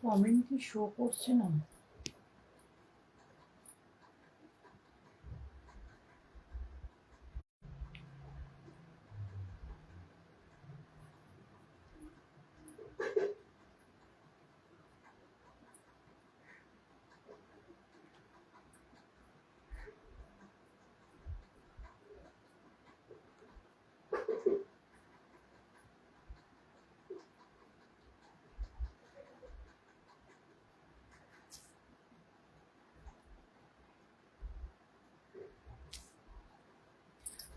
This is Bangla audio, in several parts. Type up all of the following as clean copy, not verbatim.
কমেন্ট কি শো করছে না?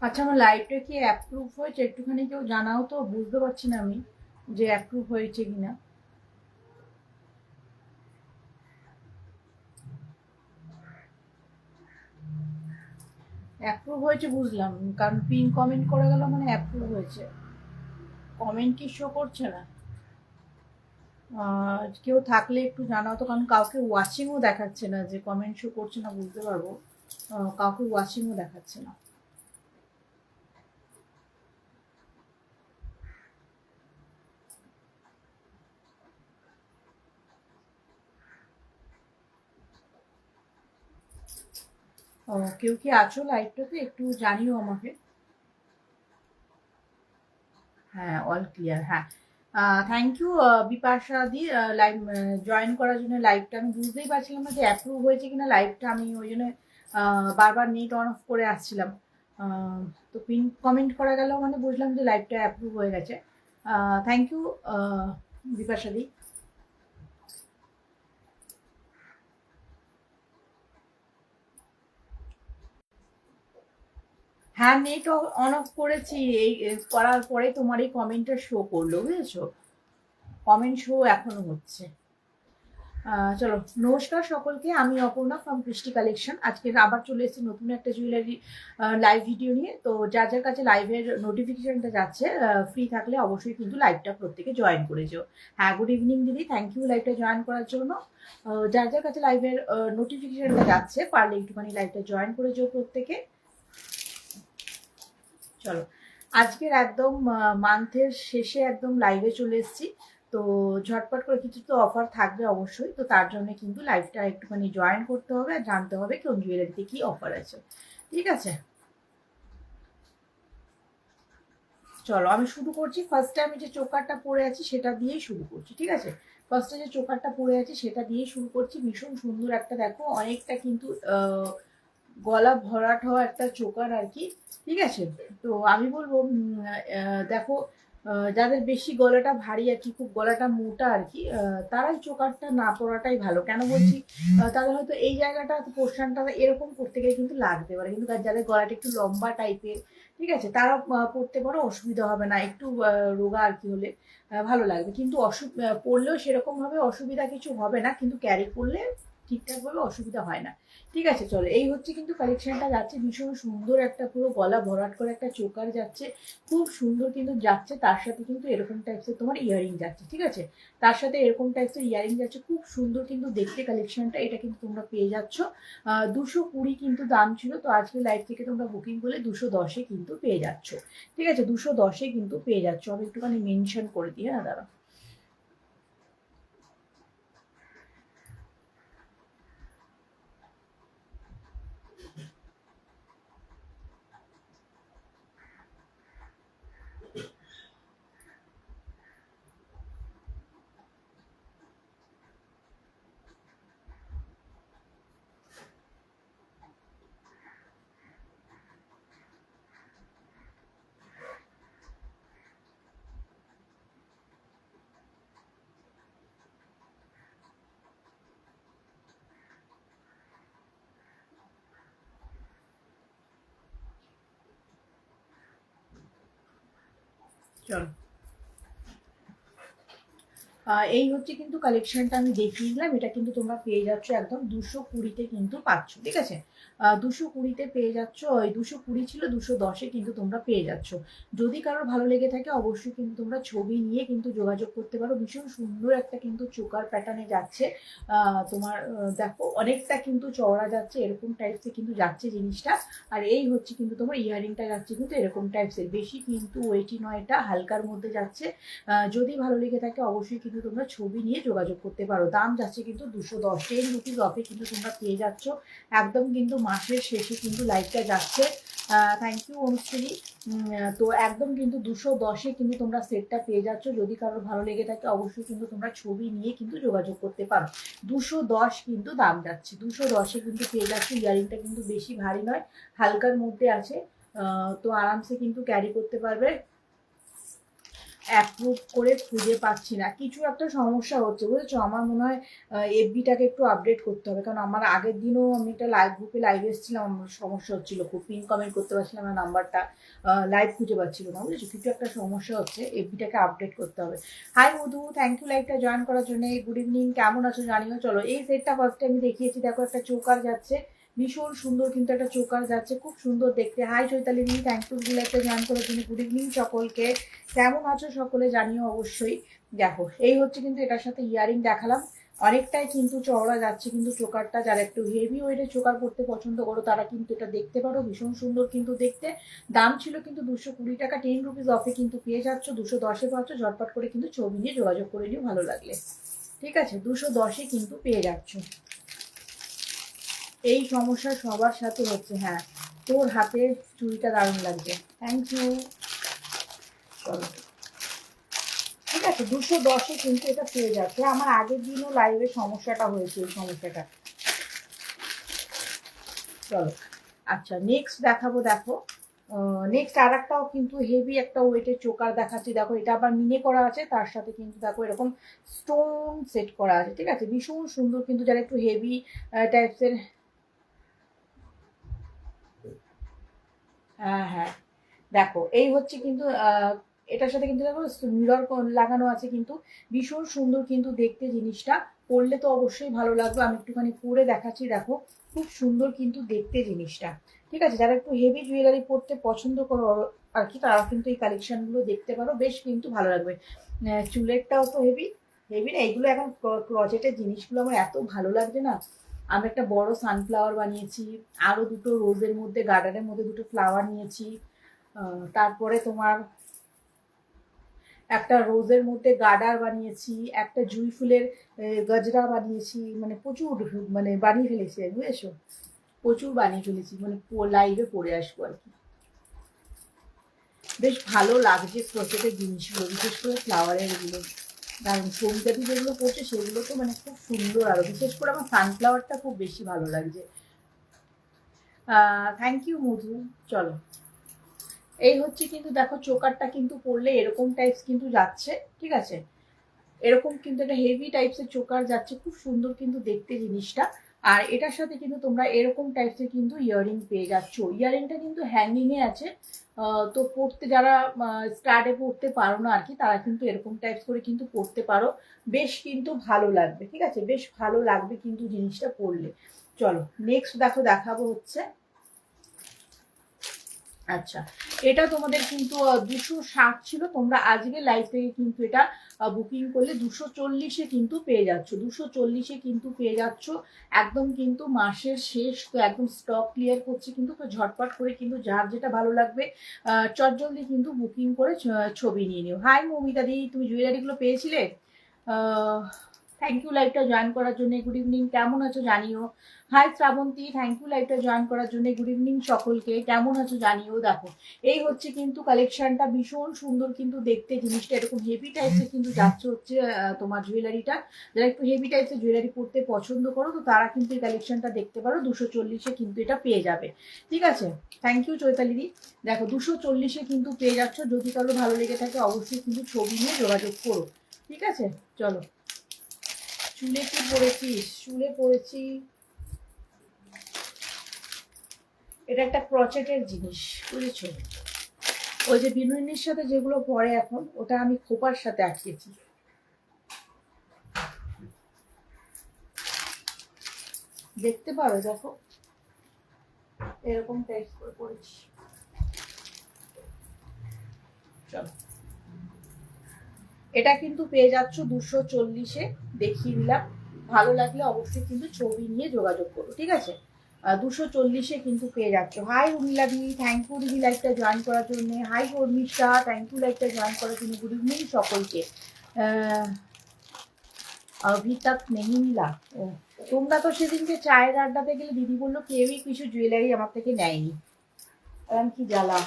আচ্ছা, আমার লাইভটা কি অ্যাপ্রুভ হয়েছে? একটুখানি কেউ জানাও তো, বুঝতে পারছি না আমি যে অ্যাপ্রুভ হয়েছে কিনা। অ্যাপ্রুভ হয়েছে বুঝলাম, কারণ পিন কমেন্ট করে গেল মানে অ্যাপ্রুভ হয়েছে। কমেন্ট কি শো করছে না? কেউ থাকলে একটু জানাও তো, কারণ কাউকে ওয়াচিংও দেখাচ্ছে না। যে কমেন্ট শো করছে না বুঝতে পারবো, কাউকে ওয়াচিংও দেখাচ্ছে না। কেউ কি আছো লাইভটাতে? একটু জানিও আমাকে। হ্যাঁ, অল ক্লিয়ার। হ্যাঁ, thank you Bipasha di, live join করার জন্য। লাইভটা আমি বুঝতেই পারছিলাম না যে অ্যাপ্রুভ হয়েছে কিনা লাইভটা, আমি ওই জন্য বারবার নেট অন অফ করে আসছিলাম। তো পিন কমেন্ট করা গেল মানে বুঝলাম যে লাইভটা অ্যাপ্রুভ হয়ে গেছে। থ্যাংক ইউ বিপাশা দি। হ্যাঁ, নেট অন অফ করেছি। এই করার পরে তোমার এই কমেন্টটা শো করলো, বুঝেছো? কমেন্ট শো এখনো হচ্ছে। চলো, নমস্কার সকলকে। আমি অপর্ণা ফ্রম কৃষ্টি কালেকশন। আজকে আবার চলে এসেছি নতুন একটা জুয়েলারি লাইভ ভিডিও নিয়ে। তো যার যার কাছে লাইভের নোটিফিকেশনটা যাচ্ছে, ফ্রি থাকলে অবশ্যই কিন্তু লাইভটা প্রত্যেকে জয়েন করে যেও। হ্যাঁ, গুড ইভিনিং দিদি, থ্যাংক ইউ লাইভটা জয়েন করার জন্য। যার যার কাছে লাইভের নোটিফিকেশনটা যাচ্ছে পারলে একটুখানি লাইভটা জয়েন করে যেও প্রত্যেকে। চলো, আজকের একদম মান্থের শেষে একদম লাইভে চলে এসেছি। তো ঝটপট করে কিছু তো অফার থাকবে অবশ্যই, তো তার জন্য কিন্তু লাইভটা একটুখানি জয়েন করতে হবে আর জানতে হবে কোন জুয়েলারিতে কি অফার আছে। ঠিক আছে, চলো আমি শুরু করছি। ফার্স্টে আমি যে চোকারটা পরে আছি সেটা দিয়েই শুরু করছি, ঠিক আছে? ফার্স্টে যে চোকারটা পরে আছি সেটা দিয়েই শুরু করছি। ভীষণ সুন্দর একটা, দেখো অনেকটা কিন্তু গলা ভরাট হওয়া একটা চোকার আর কি। ঠিক আছে, তো আমি বলবো দেখো, যাদের বেশি গলাটা ভারী আর কি, খুব গলাটা মোটা আর কি, তারাই চোকারটা না পরাটাই ভালো। কেন বলছি? তাদের হয়তো এই জায়গাটা পোর্শনটা এরকম করতে গেলে কিন্তু লাগতে পারে, কিন্তু যাদের গলাটা একটু লম্বা টাইপের, ঠিক আছে, তারা পরতে পারো, অসুবিধা হবে না। একটু রোগা আর কি হলে ভালো লাগবে, কিন্তু পরলেও সেরকম ভাবে অসুবিধা কিছু হবে না, কিন্তু ক্যারি করলে ঠিকঠাক ভাবে অসুবিধা হয় না। ঠিক আছে, চলো, এই হচ্ছে কিন্তু কালেকশনটা যাচ্ছে। ভীষণ সুন্দর একটা পুরো গলা ভরাট করে একটা চোকার যাচ্ছে, খুব সুন্দর কিন্তু যাচ্ছে। তার সাথে কিন্তু এরকম টাইপসের তোমার ইয়ারিং যাচ্ছে, ঠিক আছে? তার সাথে এরকম টাইপসের ইয়ারিং যাচ্ছে, খুব সুন্দর কিন্তু দেখতে কালেকশনটা। এটা কিন্তু তোমরা পেয়ে যাচ্ছ 220 কিন্তু দাম ছিল, তো আজকে লাইভ থেকে তোমরা বুকিং করলে 210-এ কিন্তু পেয়ে যাচ্ছ। ঠিক আছে, 210-এ কিন্তু পেয়ে যাচ্ছ। আমি একটুখানি মেনশন করে দিই, হ্যাঁ দাঁড়া। চলো, এই হচ্ছে কিন্তু কালেকশনটা আমি দেখিয়ে দিলাম। এটা কিন্তু তোমরা পেয়ে যাচ্ছ একদম 220-তে কিন্তু পাচ্ছ, ঠিক আছে? 220-তে পেয়ে যাচ্ছ। ওই 220 ছিল, 210-এ কিন্তু তোমরা পেয়ে যাচ্ছ। যদি কারোর ভালো লেগে থাকে অবশ্যই কিন্তু তোমরা ছবি নিয়ে কিন্তু যোগাযোগ করতে পারো। ভীষণ সুন্দর একটা কিন্তু চোকার প্যাটার্নে যাচ্ছে। তোমার দেখো অনেকটা কিন্তু চওড়া যাচ্ছে, এরকম টাইপসে কিন্তু যাচ্ছে জিনিসটা। আর এই হচ্ছে কিন্তু তোমার ইয়ারিংটা যাচ্ছে কিন্তু এরকম টাইপসের, বেশি কিন্তু ওয়েটি নয়, এটা হালকার মধ্যে যাচ্ছে। যদি ভালো লেগে থাকে অবশ্যই কিন্তু তোমরা ছবি নিয়ে যোগাযোগ করতে পারো। দাম যাচ্ছে কিন্তু 210, 10 রুপিস অফে কিন্তু তোমরা পেয়ে যাচ্ছ। একদম কিন্তু মাসের শেষে কিন্তু লাইভটা যাচ্ছে। Thank you Anushree. তো একদম কিন্তু 210-এ কিন্তু তোমরা সেটটা পেয়ে যাচ্ছ। যদি কারোর ভালো লেগে থাকে অবশ্যই কিন্তু তোমরা ছবি নিয়ে কিন্তু যোগাযোগ করতে পারো। 210 কিন্তু দাম যাচ্ছে, 210-এ কিন্তু পেয়ে যাচ্ছ। ইয়ারিংটা কিন্তু বেশি ভারী নয়, হালকার মধ্যে আছে। তো আরামসে কিন্তু ক্যারি করতে পারবে। অ্যাপ্রুভ করে খুঁজে পাচ্ছি না, কিছু একটা সমস্যা হচ্ছে বুঝেছো। আমার মনে হয় এফবিটাকে একটু আপডেট করতে হবে, কারণ আমার আগের দিনও আমি একটা লাইভ গ্রুপে লাইভে এসেছিলাম, আমার সমস্যা হচ্ছিলো খুব, পিন কমেন্ট করতে পারছিলাম না, নাম্বারটা লাইভ খুঁজে পাচ্ছিল না বুঝেছো। কিছু একটা সমস্যা হচ্ছে, এফবিটাকে আপডেট করতে হবে। হাই মধু, থ্যাংক ইউ লাইভটা জয়েন করার জন্য। গুড ইভিনিং, কেমন আছো জানিও। চলো, এই সেটটা ফার্স্টে আমি দেখিয়েছি, দেখো একটা চোকার যাচ্ছে, ভীষণ সুন্দর কিন্তু একটা চোকার যাচ্ছে, খুব সুন্দর দেখতে। Hi Chaitali di, thank you লাইভটা জয়েন করার জন্য। গুড ইভিনিং সকলকে, কেমন আছো সকলে জানিও অবশ্যই। দেখো এই হচ্ছে কিন্তু এটার সাথে ইয়ারিং দেখালাম, অনেকটাই কিন্তু চওড়া যাচ্ছে কিন্তু চোকারটা। যারা একটু হেভি ওয়েটের চোকার পড়তে পছন্দ করো তারা কিন্তু এটা দেখতে পারো, ভীষণ সুন্দর কিন্তু দেখতে। দাম ছিল কিন্তু 220 টাকা, 10 রুপিস অফে কিন্তু পেয়ে যাচ্ছ। 210-এ পাচ্ছ, ঝটপট করে কিন্তু ছবি নিয়ে যোগাযোগ করে নিও ভালো লাগলে, ঠিক আছে? 210-এ কিন্তু পেয়ে যাচ্ছ। এই সমস্যা সবার সাথে হচ্ছে। হ্যাঁ, তোর হাতে চুড়িটা দারুণ লাগছে, থ্যাংক ইউ। চলো, ঠিক আছে, 210-এ কিন্তু এটা পেয়ে যাচ্ছে। আমার আগের দিনও লাইভে সমস্যাটা হয়েছে, এই সমস্যাটা। চলো, আচ্ছা নেক্সট দেখাবো। দেখো নেক্সট আর একটাও কিন্তু হেভি একটা ওয়েটের চোকার দেখাচ্ছি। দেখো এটা আবার মিনে করা আছে, তার সাথে কিন্তু দেখো এরকম স্টোন সেট করা আছে, ঠিক আছে? ভীষণ সুন্দর কিন্তু, যারা একটু হেভি টাইপসের। হ্যাঁ হ্যাঁ, দেখো এই হচ্ছে কিন্তু এটার সাথে কিন্তু দেখো মিরর লাগানো আছে কিন্তু, ভীষণ সুন্দর কিন্তু দেখতে জিনিসটা। পরলে তো অবশ্যই ভালো লাগবে, আমি একটুখানি পরে দেখাচ্ছি। দেখো খুব সুন্দর কিন্তু দেখতে জিনিসটা, ঠিক আছে? যারা একটু হেভি জুয়েলারি পরতে পছন্দ করো আর কি, তারা কিন্তু এই কালেকশনগুলো দেখতে পারো, বেশ কিন্তু ভালো লাগবে। চুলেরটাও তো হেভি হেভি না, এইগুলো এখন ক্রচেটের জিনিসগুলো আমার এত ভালো লাগছে না। আমি একটা বড় সানফ্লাওয়ার বানিয়েছি, আরো দুটো রোজের মধ্যে গার্ডারের মধ্যে দুটো ফ্লাওয়ার নিয়েছি। তারপরে তোমার একটা রোজের মধ্যে গার্ডার বানিয়েছি, একটা জুঁই ফুলের গজরা বানিয়েছি, মানে প্রচুর মানে বানিয়ে ফেলেছি বুঝেছো, প্রচুর বানিয়ে ফেলেছি, মানে লাইভে পরে আসবো আর কি। বেশ ভালো লাগছে ক্রোচেটের জিনিসগুলো, বিশেষ করে ফ্লাওয়ারের এগুলো দারুণ। কবিতাটি যেগুলো করছে সেগুলো তো মানে খুব সুন্দর, আরো বিশেষ করে আমার সানফ্লাওয়ারটা খুব বেশি ভালো লাগছে। থ্যাংক ইউ মধু। চলো, এই হচ্ছে কিন্তু দেখো চোকারটা কিন্তু পরলে এরকম টাইপস কিন্তু যাচ্ছে, ঠিক আছে? এরকম কিন্তু একটা হেভি টাইপসের চোকার যাচ্ছে, খুব সুন্দর কিন্তু দেখতে জিনিসটা। আর এটার সাথে কিন্তু তোমরা এরকম টাইপসের কিন্তু ইয়াররিং পেয়ে যাচ্ছ। ইয়াররিংটা কিন্তু হ্যাঙ্গিং এ আছে, তো পড়তে যারা স্টার্টে পড়তে পারো না আর কি, তারা কিন্তু এরকম টাইপস করে কিন্তু পড়তে পারো, বেশ কিন্তু ভালো লাগবে, ঠিক আছে? বেশ ভালো লাগবে কিন্তু জিনিসটা পরলে। চলো নেক্সট দেখো দেখাবো হচ্ছে, আচ্ছা এটা তোমাদের কিন্তু 260 ছিল, তোমরা আজকে লাইভ থেকে কিন্তু এটা বুকিং করলে 240-এ কিন্তু পেয়ে যাচ্ছ। 240-এ কিন্তু পেয়ে যাচ্ছ, একদম কিন্তু মাসের শেষ তো, একদম স্টক ক্লিয়ার করছে কিন্তু, তো ঝটপট করে কিন্তু যার যেটা ভালো লাগবে চটজলদি কিন্তু বুকিং করে ছবি নিয়ে নিও। হাই মৌমিতা দি, তুমি জুয়েলারিগুলো পেয়েছিলে? থ্যাংক ইউ লাইভটা জয়েন করার জন্য। গুড ইভিনিং, কেমন আছো জানিও। হাই শ্রাবন্তী, থ্যাংক ইউ লাইভটা জয়েন করার জন্য। গুড ইভিনিং সকলকে, কেমন আছো জানিও। দেখো এই হচ্ছে কিন্তু কালেকশনটা, ভীষণ সুন্দর কিন্তু দেখতে জিনিসটা, এরকম হেভি টাইপসের কিন্তু যাচ্ছে হচ্ছে তোমার জুয়েলারিটা। যারা একটু হেভি টাইপসের জুয়েলারি পরতে পছন্দ করো তো তারা কিন্তু এই কালেকশনটা দেখতে পারো, 240-এ কিন্তু এটা পেয়ে যাবে, ঠিক আছে? থ্যাংক ইউ চৈতালি দি। দেখো 240-এ কিন্তু পেয়ে যাচ্ছ, যদি কারো ভালো লেগে থাকে অবশ্যই কিন্তু ছবি নিয়ে যোগাযোগ করো, ঠিক আছে? চলো, চুলে কি পরেছিস? চুলে পরেছি, এটা একটা ক্রচেটের জিনিস বুঝেছো, ওই যে বিনুনির সাথে যেগুলো পরে এখন, ওটা আমি খোপার সাথে আটকেছি। দেখতে পারো, দেখো এরকম টাইপ করে পড়েছি। চলো, এটা কিন্তু পেয়ে যাচ্ছ 240-এ, দেখিয়ে দিলাম। ভালো লাগলে অবশ্যই কিন্তু ছবি নিয়ে যোগাযোগ করো, ঠিক আছে? 240-এ কিন্তু পেয়ে যাচ্ছ। হাই উর্মিলা দি, থ্যাংক ইউ দিদি লাইকটা জয়েন করার জন্য। হাই শর্মিষ্ঠা, থ্যাংক ইউ লাইকটা জয়েন করার জন্য। গুড ইভিনিং সকলকে। अभी तक नहीं मिला। ও, তোমরা তো সেদিনকে চায়ের আড্ডাতে গেলে দিদি বললো কেউই কিছু জুয়েলারি আমার থেকে নেয়নি। কি জ্বালা।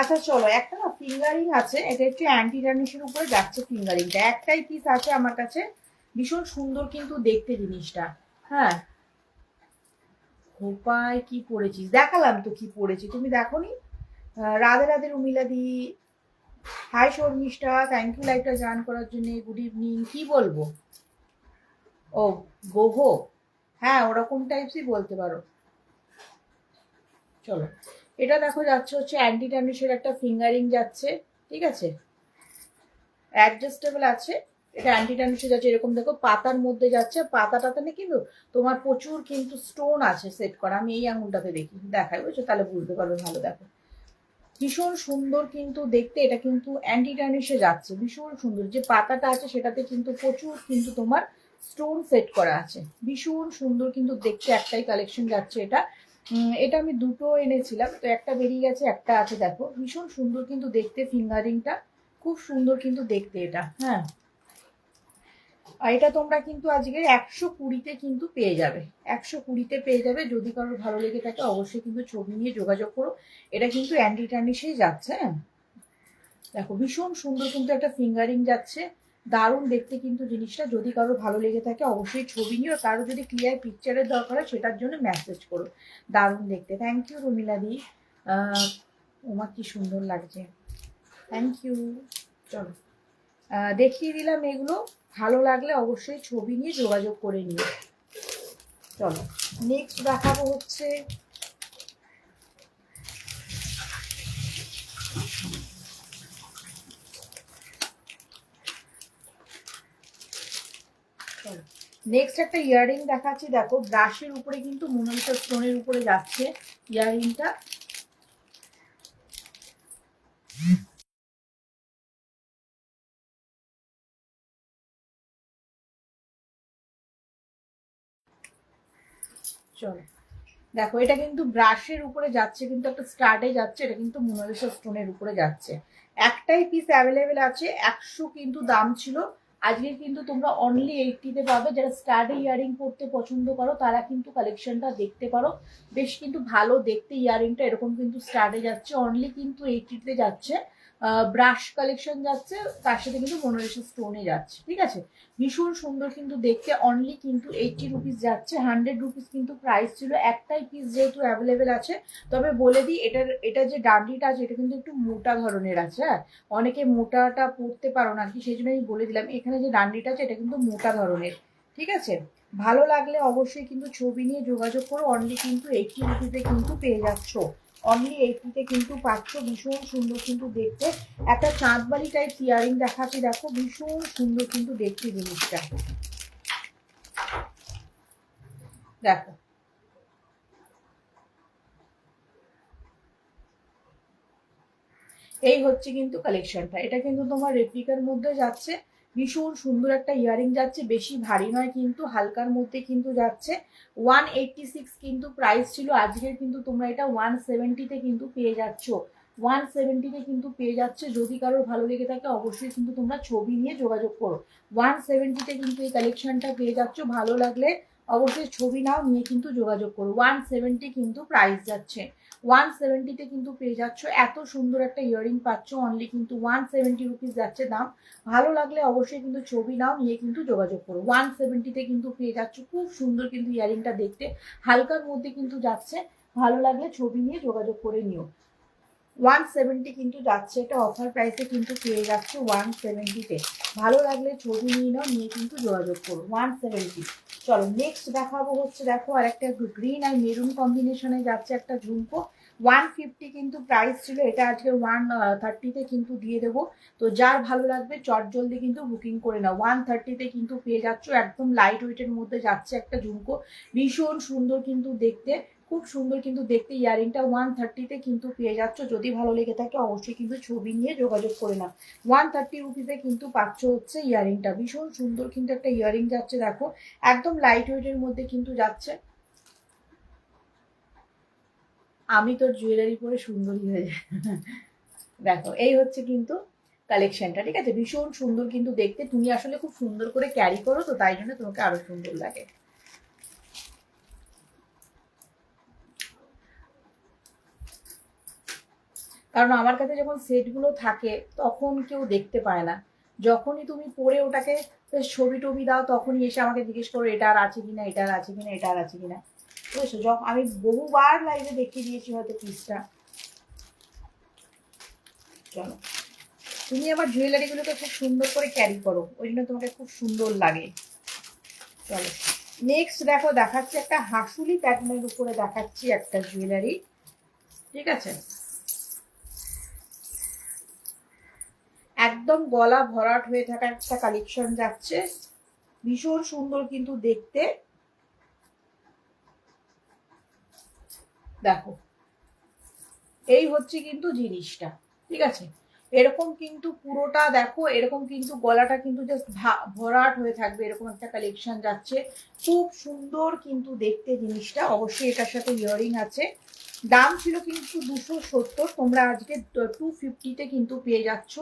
আচ্ছা চলো, একটা না ফিঙ্গারিং আছে, এটা একটু অ্যান্টি টার্নিশের উপরে যাচ্ছে ফিঙ্গারিংটা। একটাই পিস আছে আমার কাছে, ভীষণ সুন্দর কিন্তু দেখতে জিনিসটা। হ্যাঁ, খোপায় কি পরেছিস? দেখালাম তো কি পরেছি, তুমি দেখোনি? রাধে রাধে রুমিলা দি, হাই শর্মিষ্ঠা, থ্যাংক ইউ লাইকটা জয়েন করার জন্য। Good evening. কি বলবো? ও, গোহো, হ্যাঁ ওরকম টাইপসই বলতে পারো। চলো, এটা দেখো যাচ্ছে হচ্ছে অ্যান্টি টার্নিশের একটা ফিঙ্গারিং যাচ্ছে, ঠিক আছে? অ্যাডজাস্টেবল আছে, এটা অ্যান্টি টার্নিশে যাচ্ছে। এরকম দেখো পাতার মধ্যে যাচ্ছে, পাতাটাতে না কিন্তু তোমার প্রচুর কিন্তু স্টোন আছে সেট করা। আমি এই আঙুলটাতে দেখাই, বুঝছো? তাহলে বুঝতে পারবে ভালো। দেখো ভীষণ সুন্দর কিন্তু দেখতে, এটা কিন্তু অ্যান্টি টার্নিশে যাচ্ছে, ভীষণ সুন্দর। যে পাতাটা আছে সেটাতে কিন্তু প্রচুর কিন্তু তোমার স্টোন সেট করা আছে, ভীষণ সুন্দর কিন্তু দেখতে। একটাই কালেকশন যাচ্ছে এটা। এটা আমি দুটো এনেছিলাম, তো একটা বেরিয়ে গেছে, একটা আছে। দেখো ভীষণ সুন্দর কিন্তু দেখতে, ফিঙ্গারিংটা খুব সুন্দর কিন্তু দেখতে এটা। হ্যাঁ, আর এটা তোমরা কিন্তু আজকে 120-তে কিন্তু পেয়ে যাবে, 120-তে পেয়ে যাবে। যদি কারোর ভালো লেগে থাকে অবশ্যই কিন্তু ছবি নিয়ে যোগাযোগ করো। এটা কিন্তু অ্যান্টি টার্নিশেই যাচ্ছে। হ্যাঁ, দেখো ভীষণ সুন্দর কিন্তু একটা ফিঙ্গারিং যাচ্ছে, দারুণ দেখতে কিন্তু জিনিসটা। যদি কারোর ভালো লেগে থাকে অবশ্যই ছবি নিও। কারো যদি ক্লিয়ার পিকচারের দরকার হয় সেটার জন্য মেসেজ করো। দারুণ দেখতে। থ্যাংক ইউ রুমিলা দি, ওমা কি সুন্দর লাগছে, থ্যাংক ইউ। চলো, দেখিয়ে দিলাম এগুলো। ভালো লাগলে অবশ্যই ছবি নিয়ে যোগাযোগ করে নিও। চলো, নেক্সট দেখাবো হচ্ছে নেক্সট একটা ইয়াররিং দেখাচ্ছি। দেখো ব্রাশের উপরে কিন্তু মোনালিসা স্টোনের উপরে যাচ্ছে ইয়াররিংটা। চলো, দেখো এটা কিন্তু ব্রাশের উপরে যাচ্ছে, কিন্তু একটা স্টার্টে যাচ্ছে। এটা কিন্তু মোনালিসা স্টোনের উপরে যাচ্ছে। একটাই পিস অ্যাভেলেবেল আছে, 100 কিন্তু দাম ছিল। আজকে কিন্তু তোমরা অনলি 80-তে পাবে। যারা স্টার্টে ইয়ারিং পরতে পছন্দ করো তারা কিন্তু কালেকশনটা দেখতে পারো। বেশ কিন্তু ভালো দেখতে ইয়ারিংটা, এরকম কিন্তু স্টার্টে যাচ্ছে, অনলি কিন্তু 80-তে যাচ্ছে। ব্রাশ কালেকশন যাচ্ছে, তার সাথে কিন্তু মোনালিসা স্টোনে যাচ্ছে, ঠিক আছে? ভীষণ সুন্দর কিন্তু দেখতে, অনলি কিন্তু 80 রুপিস যাচ্ছে। 100 রুপিস কিন্তু প্রাইস ছিল। একটাই পিস যেহেতু অ্যাভেলেবেল আছে, তবে বলে দিই এটা যে ডান্ডিটা আছে এটা কিন্তু একটু মোটা ধরনের আছে। হ্যাঁ, অনেকে মোটাটা পরতে পারো না কি, সেই জন্য আমি বলে দিলাম। এখানে যে ডান্ডিটা আছে এটা কিন্তু মোটা ধরনের, ঠিক আছে? ভালো লাগলে অবশ্যই কিন্তু ছবি নিয়ে যোগাযোগ করো। অনলি কিন্তু 80 রুপিসে কিন্তু পেয়ে যাচ্ছ, অনলি 80-তে কিন্তু পাচ্ছ। ভীষণ সুন্দর কিন্তু দেখতে, একটা চাঁদবালি টাইপ ইয়ারিং দেখাচ্ছি। দেখো ভীষণ সুন্দর কিন্তু দেখতে জিনিসটা। দেখো এই হচ্ছে কিন্তু কালেকশনটা। এটা কিন্তু তোমার রেপ্লিকার মধ্যে যাচ্ছে, ভীষণ সুন্দর একটা ইয়ারিং যাচ্ছে। বেশি ভারী নয় কিন্তু, হালকার মধ্যে কিন্তু যাচ্ছে। 186 কিন্তু প্রাইস ছিল, আজকের কিন্তু তোমরা এটা 170-তে কিন্তু পেয়ে যাচ্ছ। 170-তে কিন্তু পেয়ে যাচ্ছে। যদি কারোর ভালো লেগে থাকে অবশ্যই কিন্তু তোমরা ছবি নিয়ে যোগাযোগ করো। 170-তে কিন্তু এই কালেকশনটা পেয়ে যাচ্ছ। ভালো লাগলে অবশ্যই ছবি নাও, নিয়ে কিন্তু যোগাযোগ করো। 170 কিন্তু প্রাইস যাচ্ছে, 170-তে কিন্তু পেয়ে যাচ্ছ। এত সুন্দর একটা ইয়ারিং পাচ্ছ, অনলি কিন্তু 170 রুপিস যাচ্ছে দাম। ভালো লাগলে অবশ্যই কিন্তু ছবি নাও, নিয়ে কিন্তু যোগাযোগ করো। 170-তে কিন্তু পেয়ে যাচ্ছ। খুব সুন্দর কিন্তু ইয়ারিংটা দেখতে, হালকার মধ্যে কিন্তু যাচ্ছে। ভালো লাগলে ছবি নিয়ে যোগাযোগ করে নিও। 170 কিন্তু যাচ্ছে, এটা অফার প্রাইসে কিন্তু পেয়ে যাচ্ছে 170-তে। ভালো লাগলে ছবি নিয়ে নাও, নিয়ে কিন্তু যোগাযোগ করো। 170। চলো নেক্সট দেখাবো হচ্ছে, দেখো আর একটা গ্রিন আর মেরুন কম্বিনেশনে যাচ্ছে একটা ঝুমকো। 150 কিন্তু প্রাইস ছিল, এটা আজকে 130-তে কিন্তু দিয়ে দেবো। তো যার ভালো লাগবে চট জলদি কিন্তু বুকিং করে নাও। 130-তে কিন্তু পেয়ে যাচ্ছ, একদম লাইট ওয়েটের মধ্যে যাচ্ছে একটা ঝুমকো, ভীষণ সুন্দর কিন্তু দেখতে, খুব সুন্দর কিন্তু দেখতে। ইয়ারিংটা 130-তে কিন্তু পেয়ে যাচ্ছ। যদি ভালো লেগে থাকে অবশ্যই কিন্তু ছবি নিয়ে যোগাযোগ করে নাও। 130 রুপিসে কিন্তু পাচ্ছ হচ্ছে ইয়ারিংটা, ভীষণ সুন্দর কিন্তু একটা ইয়ারিং যাচ্ছে দেখো, একদম লাইট ওয়েটের মধ্যে কিন্তু যাচ্ছে। আমি তো জুয়েলারি পরে সুন্দরী হয়ে যায়। দেখো এই হচ্ছে কিন্তু কালেকশনটা, ঠিক আছে, ভীষণ সুন্দর কিন্তু দেখতে। তুমি আসলে খুব সুন্দর করে ক্যারি করো, তো তাই জন্য তোমাকে আরো সুন্দর লাগে। কারণ আমার কাছে যখন সেটগুলো থাকে তখন কেউ দেখতে পায় না, যখনই তুমি পরে ওটাকে ছবি টবি দাও তখনই এসে আমাকে জিজ্ঞেস করো এটা আর আছে কিনা, এটা আর আছে কিনা, এটা আর আছে কিনা, বুঝেছো। যখন আমি বহুবার লাইভে দেখিয়ে দিয়েছি হয়তো পিসটা। চলো, তুমি আমার জুয়েলারিগুলোকে খুব সুন্দর করে ক্যারি করো, ওই জন্য তোমাকে খুব সুন্দর লাগে। চলো নেক্সট দেখো, দেখাচ্ছি একটা হাসুলি প্যাটার্নের উপরে দেখাচ্ছি একটা জুয়েলারি, ঠিক আছে, একদম গলা ভরাট হয়ে থাকা একটা কালেকশন যাচ্ছে, ভীষণ সুন্দর কিন্তু দেখতে। দেখো এই হচ্ছে কিন্তু জিনিসটা, ঠিক আছে, এরকম কিন্তু পুরোটা দেখো, এরকম কিন্তু গলাটা কিন্তু জাস্ট ভরাট হয়ে থাকবে, এরকম একটা কালেকশন যাচ্ছে, খুব সুন্দর কিন্তু দেখতে জিনিসটা। অবশ্যই এটার সাথে ইয়ারিং আছে। দাম ছিল কিন্তু 270, তোমরা আজকে 250-তে কিন্তু পেয়ে যাচ্ছ।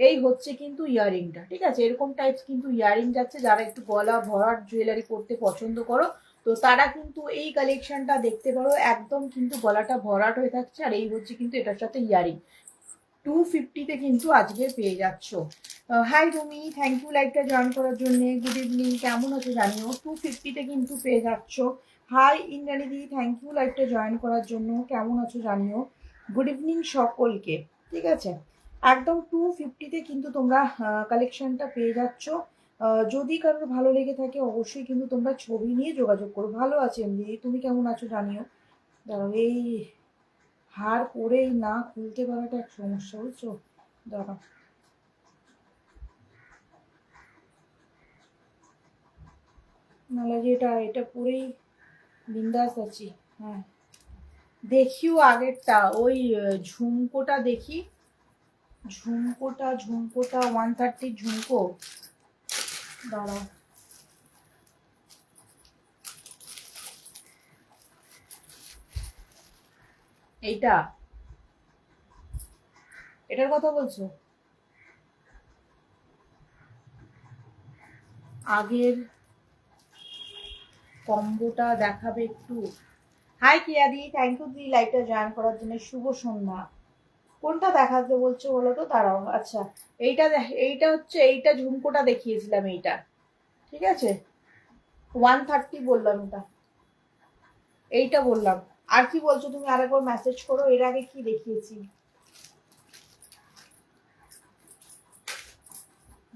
এই হচ্ছে কিন্তু ইয়ারিংটা, ঠিক আছে, এরকম টাইপস কিন্তু ইয়ারিং যাচ্ছে। যারা একটু গলা ভরাট জুয়েলারি পরতে পছন্দ করো তো তারা কিন্তু এই কালেকশনটা দেখতে পারো, একদম কিন্তু গলাটা ভরাট হয়ে থাকছে। আর এই হচ্ছে কিন্তু এটার সাথে ইয়ারিং, 250-তে কিন্তু আজকে পেয়ে যাচ্ছ। হাই রুমি, থ্যাংক ইউ লাইভটা জয়েন করার জন্য। গুড ইভিনিং, কেমন আছো জানিও। 250-তে কিন্তু পেয়ে যাচ্ছ। Hi Indrani di, thank you লাইভটা জয়েন করার জন্য, কেমন আছো জানিও। গুড ইভিনিং সকলকে, ঠিক আছে, একদম 250-তে কিন্তু তোমরা কালেকশনটা পেয়ে যাচ্ছ। যদি কারোর ভালো লেগে থাকে অবশ্যই কিন্তু তোমরা ছবি নিয়ে যোগাযোগ করো। ভালো আছেন দিদি, তুমি কেমন আছো জানিও। দাঁড়াও, এই হার পরেই না খুলতে পারাটা এক সমস্যা, বুঝছো, দাঁড়াও। নাহলে যে এটা পরেই বিন্দাস আছি। হ্যাঁ দেখিও আগেরটা, ওই ঝুমকোটা দেখি, ঝুমকোটা 130 ঝুমকো, দাঁড়াও। এইটা, এটার কথা বলছো? আগের কম্বোটা দেখাবে একটু। হাই কিয়াদি, থ্যাংক ইউ দি লাইভটা জয়েন করার জন্য, শুভ সন্ধ্যা। কোনটা দেখাতে বলছো বলো তো, দাঁড়াও। আচ্ছা এইটা এইটা হচ্ছে, এইটা ঝুমকোটা দেখিয়েছিলাম, এইটা ঠিক আছে, 130 বললাম, এটা এইটা বললাম। আর কি বলছো তুমি, আরেকবার মেসেজ করো, এর আগে কি দেখিয়েছি।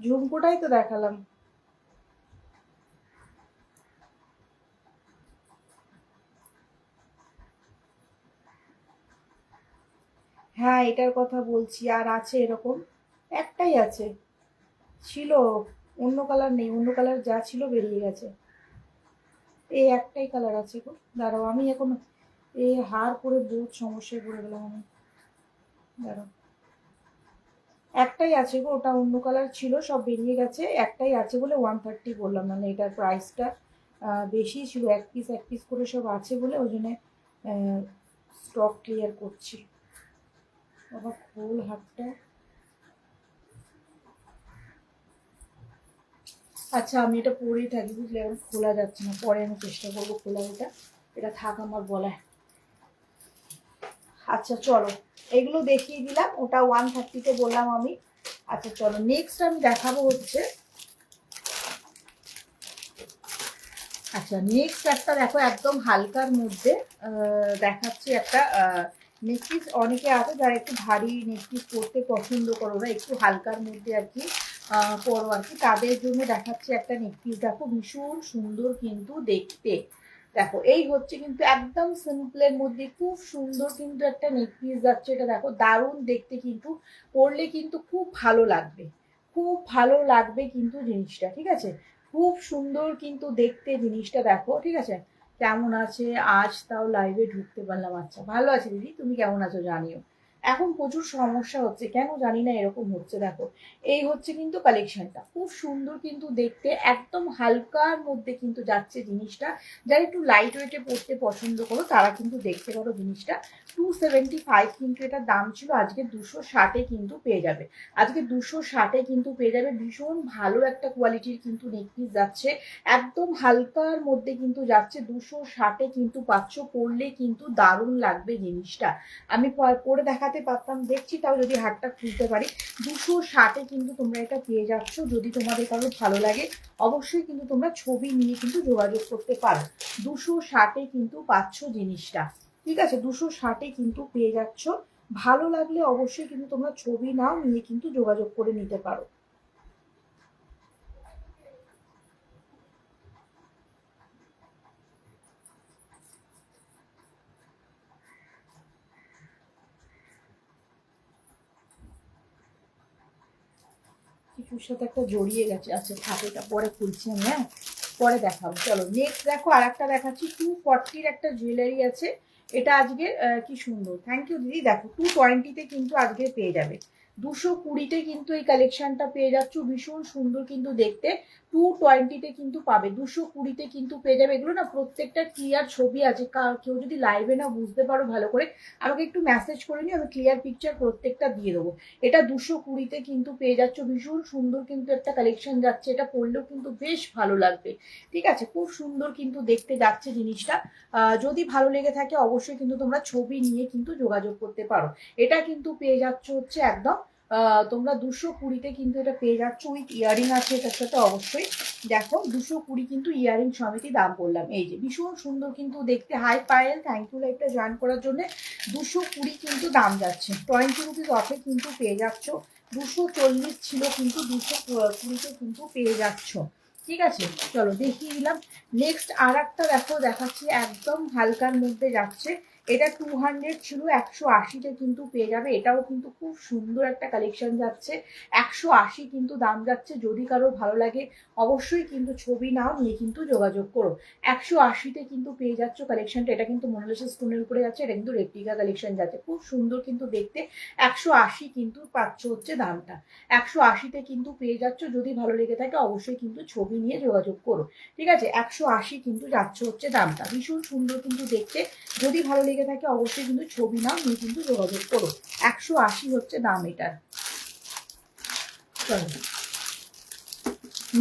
ঝুমকোটাই তো দেখালাম। হ্যাঁ এটার কথা বলছি, আর আছে এরকম, একটাই আছে, ছিল, অন্য কালার নেই, অন্য কালার যা ছিল বেরিয়ে গেছে, এই একটাই কালার আছে গো। দাঁড়াও আমি এখন এই হার পরে বহুত সমস্যায় পড়ে গেলাম আমি, দাঁড়াও। একটাই আছে গো, ওটা অন্য কালার ছিল, সব বেরিয়ে গেছে, একটাই আছে বলে 130 বললাম, মানে এটার প্রাইসটা বেশি ছিল, এক পিস করে সব আছে বলে ওই জন্য স্টক ক্লিয়ার করছি। বাবা খোল হাতটা। আচ্ছা আমি এটা পরেই থাকি বুঝলে, এখন খোলা যাচ্ছে না, পরে আমি চেষ্টা করবো খোলা, এটা থাক আমার গলায়। আচ্ছা চলো, এগুলো দেখিয়ে দিলাম, ওটা 130-তে বললাম আমি। আচ্ছা চলো নেক্সট আমি দেখাবো হচ্ছে, আচ্ছা নেক্সট একটা দেখো, একদম হালকার মধ্যে দেখাচ্ছি একটা নেকপিস। অনেকে আছে যারা একটু ভারী নেকপিস পরতে পছন্দ করো, ওরা একটু হালকার মধ্যে আর কি পরো আর কি, তাদের জন্য দেখাচ্ছি একটা নেক পিস। দেখো ভীষণ সুন্দর কিন্তু দেখতে। দেখো এই হচ্ছে কিন্তু একদম সিম্পলের মধ্যে খুব সুন্দর কিন্তু একটা নেক পিস যাচ্ছে। এটা দেখো দারুণ দেখতে, কিন্তু পরলে কিন্তু খুব ভালো লাগবে, খুব ভালো লাগবে কিন্তু জিনিসটা, ঠিক আছে। খুব সুন্দর কিন্তু দেখতে জিনিসটা। দেখো ঠিক আছে, কেমন আছে? আজ তাও লাইভে ঢুকতে পারলাম। আচ্ছা ভালো আছে দিদি, তুমি কেমন আছো জানিও। এখন প্রচুর সমস্যা হচ্ছে, কেন জানি না এরকম হচ্ছে। দেখো এই হচ্ছে কিন্তু কালেকশনটা, খুব সুন্দর কিন্তু দেখতে, একদম হালকার মধ্যে কিন্তু যাচ্ছে জিনিসটা। যারা একটু লাইট ওয়েটে পড়তে পছন্দ করো তারা কিন্তু দেখতে পারো জিনিসটা। 275 কিন্তু এটার দাম ছিল, আজকে 260-এ কিন্তু পেয়ে যাবে। আজকে 260-এ কিন্তু পেয়ে যাবে। ভীষণ ভালো একটা কোয়ালিটির কিন্তু নেকপিস যাচ্ছে, একদম হালকার মধ্যে কিন্তু যাচ্ছে। 260-এ কিন্তু পাচ্ছ, পরলে কিন্তু দারুণ লাগবে জিনিসটা। আমি পরে দেখাতে পারতাম, দেখছি তাও যদি হাতটা খুলতে পারি। 260-এ কিন্তু তোমরা এটা পেয়ে যাচ্ছ। যদি তোমাদের কারো ভালো লাগে অবশ্যই কিন্তু তোমরা ছবি নিয়ে কিন্তু যোগাযোগ করতে পারো। 260-এ কিন্তু পাচ্ছ জিনিসটা, ঠিক আছে। 260-এ কিন্তু পেয়ে যাচ্ছ। ভালো লাগলে অবশ্যই কিন্তু তোমরা ছবি নাও, নিয়ে কিন্তু যোগাযোগ করে নিতে পারো। কিছুর সাথে একটা জড়িয়ে গেছে। আচ্ছা থাক, এটা পরে খুলছি আমি, হ্যাঁ পরে দেখাবো। চলো নেক্সট দেখো, আর একটা দেখাচ্ছি। 240-র একটা জুয়েলারি আছে। এটা আজকে কি সুন্দর, থ্যাংক ইউ দিদি। দেখো 220-তে কিন্তু আজকে পেয়ে যাবে। 220-তে কিন্তু এই কালেকশনটা পেয়ে যাচ্ছ, ভীষণ সুন্দর কিন্তু দেখতে। 220-তে কিন্তু পাবে, 220-তে কিন্তু পেয়ে যাবে। এগুলো না প্রত্যেকটা ক্লিয়ার ছবি আছে, কেউ যদি লাইভে না বুঝতে পারো ভালো করে আমাকে একটু মেসেজ করে নিও, আমি ক্লিয়ার পিকচার প্রত্যেকটা দিয়ে দেবো। এটা 220-তে কিন্তু পেয়ে যাচ্ছ, ভীষণ সুন্দর কিন্তু একটা কালেকশন যাচ্ছে। এটা পরলেও কিন্তু বেশ ভালো লাগবে, ঠিক আছে। খুব সুন্দর কিন্তু দেখতে যাচ্ছে জিনিসটা। যদি ভালো লেগে থাকে অবশ্যই কিন্তু তোমরা ছবি নিয়ে কিন্তু যোগাযোগ করতে পারো। এটা কিন্তু পেয়ে যাচ্ছ হচ্ছে একদম তোমরা 220-তে কিন্তু এটা পেয়ে যাচ্ছ। উইথ ইয়ারিং আছে এটার সাথে অবশ্যই। দেখো 220 কিন্তু ইয়ারিং সমেতই দাম বললাম। এই যে ভীষণ সুন্দর কিন্তু দেখতে। হাই পায়েল, থ্যাংক ইউ লাইভটা জয়েন করার জন্য। 220 কিন্তু দাম যাচ্ছে, 20 রুপিস অফে কিন্তু পেয়ে যাচ্ছ। 240 ছিল কিন্তু 220-তে কিন্তু পেয়ে যাচ্ছ, ঠিক আছে। চলো দেখিয়ে দিলাম। নেক্সট আর একটা দেখো দেখাচ্ছি, একদম হালকার মধ্যে যাচ্ছে। এটা 200 ছিল, 180-তে কিন্তু পেয়ে যাবে। এটাও কিন্তু খুব সুন্দর একটা কালেকশন যাচ্ছে। 180 কিন্তু দাম যাচ্ছে। যদি কারোর ভালো লাগে অবশ্যই কিন্তু ছবি নাও, নিয়ে কিন্তু যোগাযোগ করো। 180-তে কিন্তু পেয়ে যাচ্ছ কালেকশনটা। এটা কিন্তু মোনালিসা স্টোনের উপরে যাচ্ছে, এটা কিন্তু রেপ্লিকা কালেকশন যাচ্ছে, খুব সুন্দর কিন্তু দেখতে। 180 কিন্তু পাচ্ছ হচ্ছে দামটা। 180-তে কিন্তু পেয়ে যাচ্ছ। যদি ভালো লেগে থাকে অবশ্যই কিন্তু ছবি নিয়ে যোগাযোগ করো, ঠিক আছে। 180 কিন্তু যাচ্ছে হচ্ছে দামটা, ভীষণ সুন্দর কিন্তু দেখতে। যদি ভালো লেগে থাকে অবশ্যই কিন্তু ছবি নাও, নিয়ে কিন্তু যোগাযোগ করো। 180 হচ্ছে দাম এটার। চলো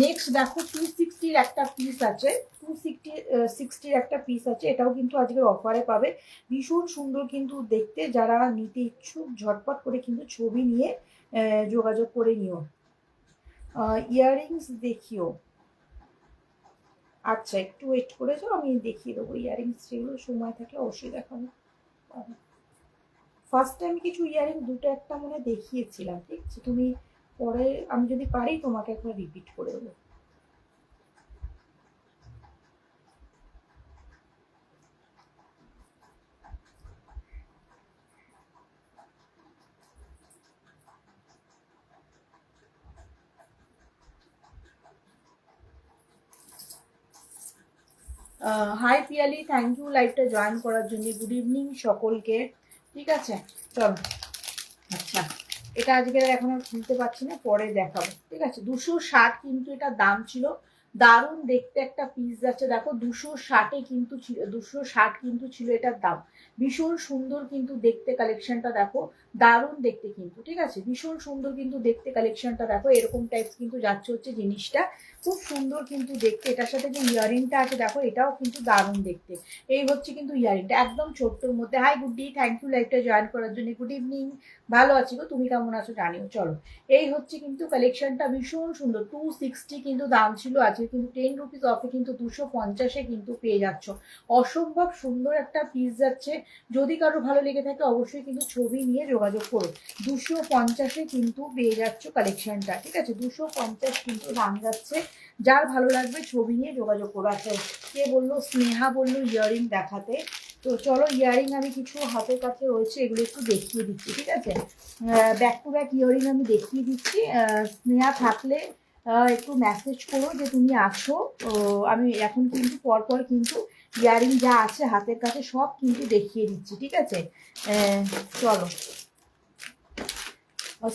নেক্সট দেখো 260-র একটা পিস আছে। 260-র একটা পিস আছে, এটাও কিন্তু আজকে অফারে পাবে। ভীষণ সুন্দর কিন্তু দেখতে, যারা নিতে ইচ্ছুক ঝটপট করে কিন্তু ছবি নিয়ে যোগাযোগ করে নিও। ইয়াররিংস দেখিও। আচ্ছা একটু ওয়েট করে যাও, আমি দেখিয়ে দেবো ইয়াররিংস, যেগুলো সময় থাকলে অবশ্যই দেখাবো। ফার্স্ট টাইম কিছু ইয়াররিং দুটো একটা মনে দেখিয়েছিলাম, ঠিক আছে। তুমি পরে আমি যদি পারি তোমাকে একবার রিপিট করে দেবো। হাই পিয়ালি, থ্যাংক ইউ লাইভটা জয়েন করার জন্য। গুড ইভিনিং সকলকে, ঠিক আছে। চলো আচ্ছা, এটা আজকে এখন আর খুলতে পারছি না, পরে দেখাবো, ঠিক আছে। 260 কিন্তু এটা দাম ছিল। দারুণ দেখতে একটা পিস যাচ্ছে। দেখো 260-এ কিন্তু ছিল, 260 কিন্তু ছিল এটার দাম। ভীষণ সুন্দর কিন্তু দেখতে কালেকশনটা দেখো, দারুণ দেখতে কিন্তু, ঠিক আছে। ভীষণ সুন্দর কিন্তু দেখতে কালেকশনটা দেখো, এরকম টাইপস কিন্তু যাচ্ছে হচ্ছে জিনিসটা। খুব সুন্দর কিন্তু দেখতে। এটার সাথে যে ইয়ারিংটা আছে দেখো, এটাও কিন্তু দারুণ দেখতে। এই হচ্ছে কিন্তু ইয়ারিংটা একদম ছোট্টর মধ্যে। হাই গুড্ডি, থ্যাংক ইউ লাইভটা জয়েন করার জন্য। গুড ইভিনিং, ভালো আছি গো, তুমি কেমন আছো জানিও। চলো এই হচ্ছে কিন্তু কালেকশনটা, ভীষণ সুন্দর। 260 কিন্তু দাম ছিল, আজকে আজকে কিন্তু 10 রুপিস অফে কিন্তু 250-এ কিন্তু পেয়ে যাচ্ছ। অসম্ভব সুন্দর একটা পিস যাচ্ছে। যদি কারো ভালো লেগে থাকে অবশ্যই কিন্তু ছবি নিয়ে যোগাযোগ করো। 250-এ কিন্তু পেয়ে যাচ্ছ কালেকশনটা, ঠিক আছে? 250 কিন্তু দাম যাচ্ছে। যার ভালো লাগবে ছবি নিয়ে যোগাযোগ করো। আচ্ছা, কে বললো? স্নেহা বললো ইয়াররিং দেখাতে। তো চলো, ইয়াররিং আমি কিছু হাতের কাছে রয়েছে, এগুলো একটু দেখিয়ে দিচ্ছি, ঠিক আছে? ব্যাক টু ব্যাক ইয়াররিং আমি দেখিয়ে দিচ্ছি। স্নেহা থাকলে একটু মেসেজ করো যে তুমি আছো। আমি এখন কিন্তু পরপর কিন্তু ইয়াররিং যা আছে হাতের কাছে সব কিন্তু দেখিয়ে দিচ্ছি, ঠিক আছে? চলো,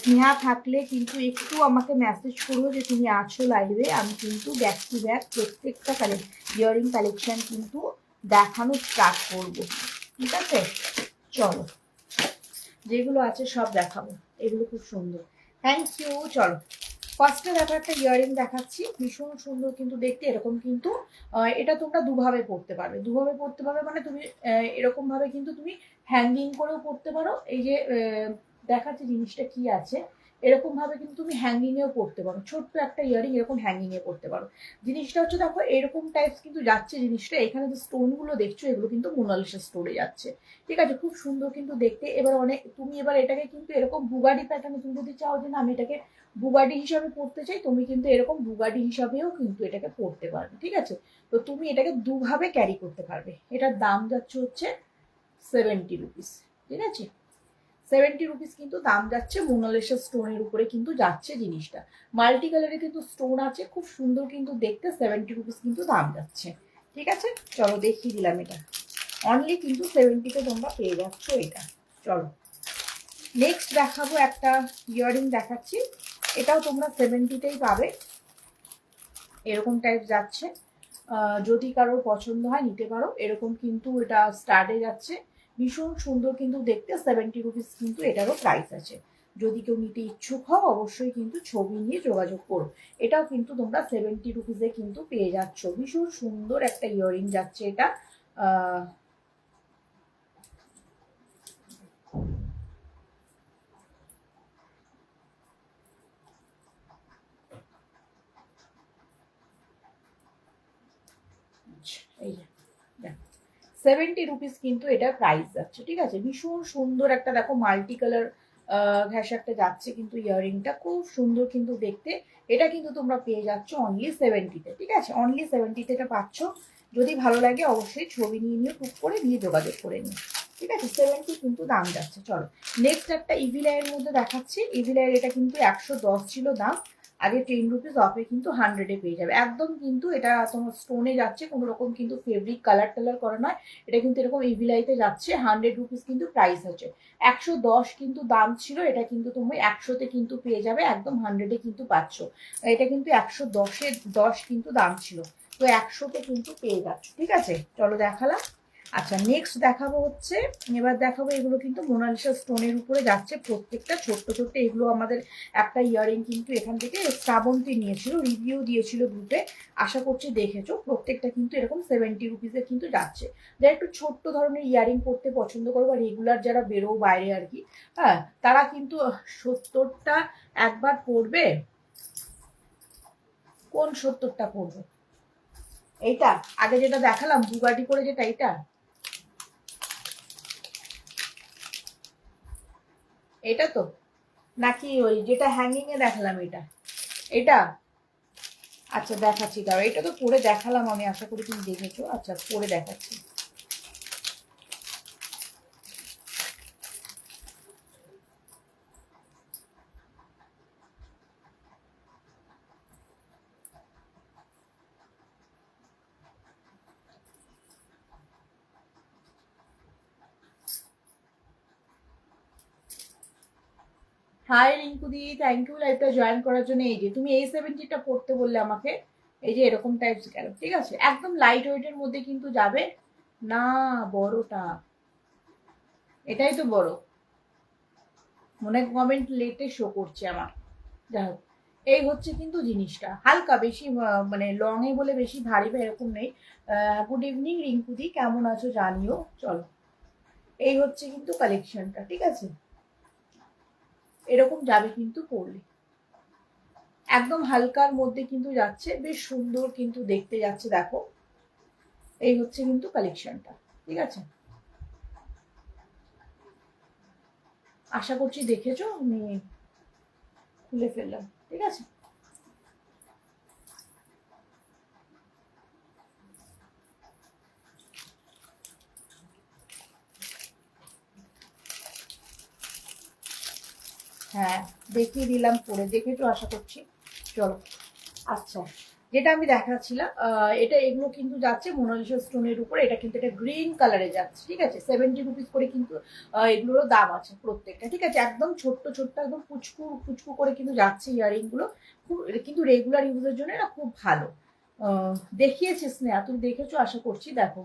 স্নেহা থাকলে কিন্তু একটু আমাকে মেসেজ করো যে তুমি আছো লাইভে। আমি কিন্তু ব্যাক টু ব্যাক প্রত্যেকটা ইয়াররিং কালেকশন কিন্তু দেখানো স্টার্ট করবো, ঠিক আছে? চলো, যেগুলো আছে সব দেখাবো। এগুলো খুব সুন্দর, থ্যাংক ইউ। চলো, ফার্স্টে দেখো একটা ইয়াররিং দেখাচ্ছি, ভীষণ সুন্দর কিন্তু দেখতে। এরকম কিন্তু এটা তোমরা দুভাবে পরতে পারবে। দুভাবে পরতে পারবে মানে তুমি এরকম ভাবে কিন্তু তুমি হ্যাঙ্গিং করেও পরতে পারো। এই যে দেখাচ্ছি জিনিসটা কি আছে, এরকম ভাবে কিন্তু তুমি হ্যাঙ্গিংয়েও পরতে পারো। ছোট্ট একটা ইয়াররিং এরকম হ্যাঙ্গিংয়ে পরতে পারো। জিনিসটা হচ্ছে দেখো এরকম টাইপস কিন্তু যাচ্ছে জিনিসটা। এখানে যে স্টোনগুলো দেখছো এগুলো কিন্তু মোনালিসা স্টোরে যাচ্ছে, ঠিক আছে? খুব সুন্দর কিন্তু দেখতে। এবার তুমি এবার এটাকে কিন্তু এরকম বুগাডি প্যাটার্নে তুমি যদি চাও যে না আমি এটাকে বুগাডি হিসাবে পড়তে চাই, তুমি কিন্তু এরকম বুগাডি হিসাবেও কিন্তু এটাকে পড়তে পারবে, ঠিক আছে? তো তুমি এটাকে দুভাবে ক্যারি করতে পারবে। এটার দাম যাচ্ছে হচ্ছে 70 রুপিস, ঠিক আছে? 70 রুপিস কিন্তু দাম যাচ্ছে। মোনালিসা স্টোনের উপরে কিন্তু যাচ্ছে জিনিসটা। মাল্টি কালারে কিন্তু স্টোন আছে, খুব সুন্দর কিন্তু দেখতে। 70 রুপিস কিন্তু দাম যাচ্ছে, ঠিক আছে? চলো দেখিয়ে দিলাম এটা। অনলি কিন্তু 70-তে তোমরা পেয়ে যাচ্ছ এটা। চলো, নেক্সট দেখাবো একটা ইয়াররিং দেখাচ্ছি। এটাও তোমরা 70-তেই পাবে। এরকম টাইপ যাচ্ছে। যদি কারোর পছন্দ হয় নিতে পারো। এরকম কিন্তু এটা স্টার্টে যাচ্ছে, ভীষণ সুন্দর কিন্তু দেখতে। 70 রুপিস কিন্তু এটারও প্রাইস আছে। যদি কেউ নিতে ইচ্ছুক হও অবশ্যই কিন্তু ছবি নিয়ে যোগাযোগ করো। এটাও কিন্তু তোমরা 70 রুপিসে কিন্তু পেয়ে যাচ্ছ। ভীষণ সুন্দর একটা ইয়াররিং যাচ্ছে এটা। এই যে 70 রুপিস কিন্তু এটা প্রাইস যাচ্ছে, ঠিক আছে? ভীষণ সুন্দর একটা দেখো মাল্টি কালার ঘ্যাস একটা যাচ্ছে কিন্তু ইয়াররিংটা খুব সুন্দর কিন্তু দেখতে। এটা কিন্তু তোমরা পেয়ে যাচ্ছ অনলি 70-তে, ঠিক আছে? অনলি 70-তে এটা পাচ্ছ। যদি ভালো লাগে অবশ্যই ছবি নিয়ে টুক করে নিয়ে যোগাযোগ করে নিও, ঠিক আছে? 70 কিন্তু দাম যাচ্ছে। চলো, নেক্সট একটা ইভিলাইয়ের মধ্যে দেখাচ্ছি। ইভিলাইয়ের এটা কিন্তু 110 ছিল দাম, আগে 10 রুপিস অফে কিন্তু 100-এ পেয়ে যাবে। একদম কিন্তু এটা তোমার স্টোনে যাচ্ছে, কোনো রকম কিন্তু ফেব্রিক কালার টালার করা নয়। এটা কিন্তু এরকম ইভিলাইতে যাচ্ছে। 100 রুপিস কিন্তু প্রাইস আছে। 110 কিন্তু দাম ছিল, এটা কিন্তু তুমি 100-তে কিন্তু পেয়ে যাবে। একদম 100-এ কিন্তু পাচ্ছ। এটা কিন্তু 110-এ 10 কিন্তু দাম ছিল, তো 100-তে কিন্তু পেয়ে যাচ্ছ, ঠিক আছে? চলো দেখালাম। আচ্ছা, নেক্সট দেখাবো হচ্ছে, এবার দেখাবো এগুলো কিন্তু মোনালিসা স্টোনের উপরে যাচ্ছে প্রত্যেকটা। ছোট্ট ছোট্ট এগুলো আমাদের একটা ইয়াররিং কিন্তু এখান থেকে শ্রাবন্তী নিয়েছিল, রিভিউ দিয়েছিল গ্রুপে। আশা করছি দেখেছো। প্রত্যেকটা কিন্তু এরকম 70 রুপিসে কিন্তু যাচ্ছে। যারা একটু ছোট্ট ধরনের ইয়াররিং পরতে পছন্দ করো বা রেগুলার যারা বেরো বাইরে আর কি, হ্যাঁ, তারা কিন্তু 70টা একবার পরবে। কোন 70টা পরবে? এইটা আগে যেটা দেখালাম বুগাটি করে, যেটা এটা, এটা তো নাকি ওই যেটা হ্যাঙ্গিং এ দেখালাম এটা? এটা আচ্ছা দেখাচ্ছি, দাও। এটা তো পরে দেখালাম আমি, আশা করি তুমি দেখেছো। আচ্ছা, পরে দেখাচ্ছি। হাই রিঙ্কুদি, থ্যাংক ইউ লাইভটা জয়েন করার জন্য। এই যে তুমি এই 70টা পড়তে বললে আমাকে, এই যে এরকম টাইপস গেল, ঠিক আছে? একদম লাইট ওয়েটের মধ্যে কিন্তু যাবে না। বড়টা, এটাই তো বড়। মনে কমেন্ট লেটে শো করছে আমার। যাই হোক, এই হচ্ছে কিন্তু জিনিসটা হালকা বেশি মানে লং এ বলে বেশি ভারী বা এরকম নেই। গুড ইভিনিং রিঙ্কুদি, কেমন আছো জানিও। চলো, এই হচ্ছে কিন্তু কালেকশনটা, ঠিক আছে? এরকম যাবে কিন্তু পড়লে। একদম হালকার মধ্যে কিন্তু যাচ্ছে, বেশ সুন্দর কিন্তু দেখতে যাচ্ছে। দেখো এই হচ্ছে কিন্তু কালেকশনটা, ঠিক আছে। আশা করছি দেখেছো, আমি খুলে ফেললাম, ঠিক আছে। হ্যাঁ, দেখিয়ে দিলাম, পরে দেখেছো আশা করছি। চলো, আচ্ছা, যেটা আমি দেখাচ্ছিলাম, এটা এগুলো কিন্তু যাচ্ছে মোনালিসা স্টোনের উপর। এটা কিন্তু এটা গ্রিন কালারে যাচ্ছে, ঠিক আছে। 70 রুপিস করে কিন্তু এগুলোরও দাম আছে প্রত্যেকটা, ঠিক আছে। একদম ছোট্ট ছোট্ট একদম কুচকু কুচকু করে কিন্তু যাচ্ছে ইয়ারিং গুলো। খুব কিন্তু রেগুলার ইউজের জন্য না খুব ভালো। দেখিয়েছে স্নেহা, তুমি দেখেছো আশা করছি। দেখো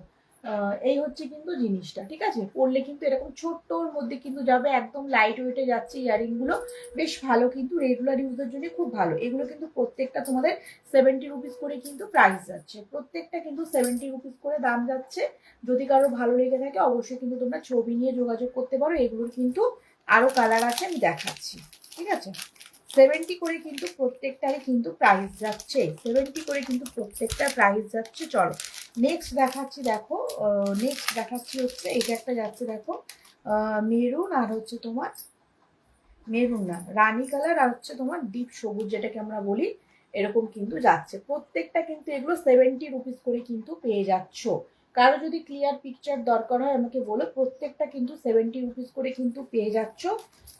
এই হচ্ছে কিন্তু জিনিসটা, ঠিক আছে। পরলে কিন্তু এরকম ছোট্টর মধ্যে কিন্তু যাবে, একদম লাইট ওয়েটে যাচ্ছে ইয়ারিং গুলো। বেশ ভালো, কিন্তু রেগুলার ইউজের জন্য খুব ভালো। এগুলো কিন্তু প্রত্যেকটা তোমাদের 70 রুপিস করে কিন্তু প্রাইস যাচ্ছে, প্রত্যেকটা কিন্তু 70 রুপিস করে দাম যাচ্ছে। যদি কারো ভালো লেগে থাকে অবশ্যই কিন্তু তোমরা ছবি নিয়ে যোগাযোগ করতে পারো। এগুলোর কিন্তু আরো কালার আছে, আমি দেখাচ্ছি, ঠিক আছে। 70 করে কিন্তু প্রত্যেকটারই কিন্তু প্রাইস যাচ্ছে, 70 করে কিন্তু প্রত্যেকটা প্রাইস যাচ্ছে। চলো নেক্সট দেখাচ্ছি। দেখো নেক্সট দেখাচ্ছি হচ্ছে এটা একটা যাচ্ছে, দেখো মেরুন আর হচ্ছে তোমার মেরুন না, রানী কালার আর হচ্ছে তোমার ডিপ সবুজ যেটাকে আমরা বলি, এরকম কিন্তু যাচ্ছে। প্রত্যেকটা কিন্তু এগুলো 70 রুপিস করে কিন্তু পেয়ে যাচ্ছ। কারো যদি ক্লিয়ার পিকচার দরকার হয় আমাকে বলো, প্রত্যেকটা কিন্তু 70 রুপিস করে কিন্তু পেয়ে যাচ্ছ।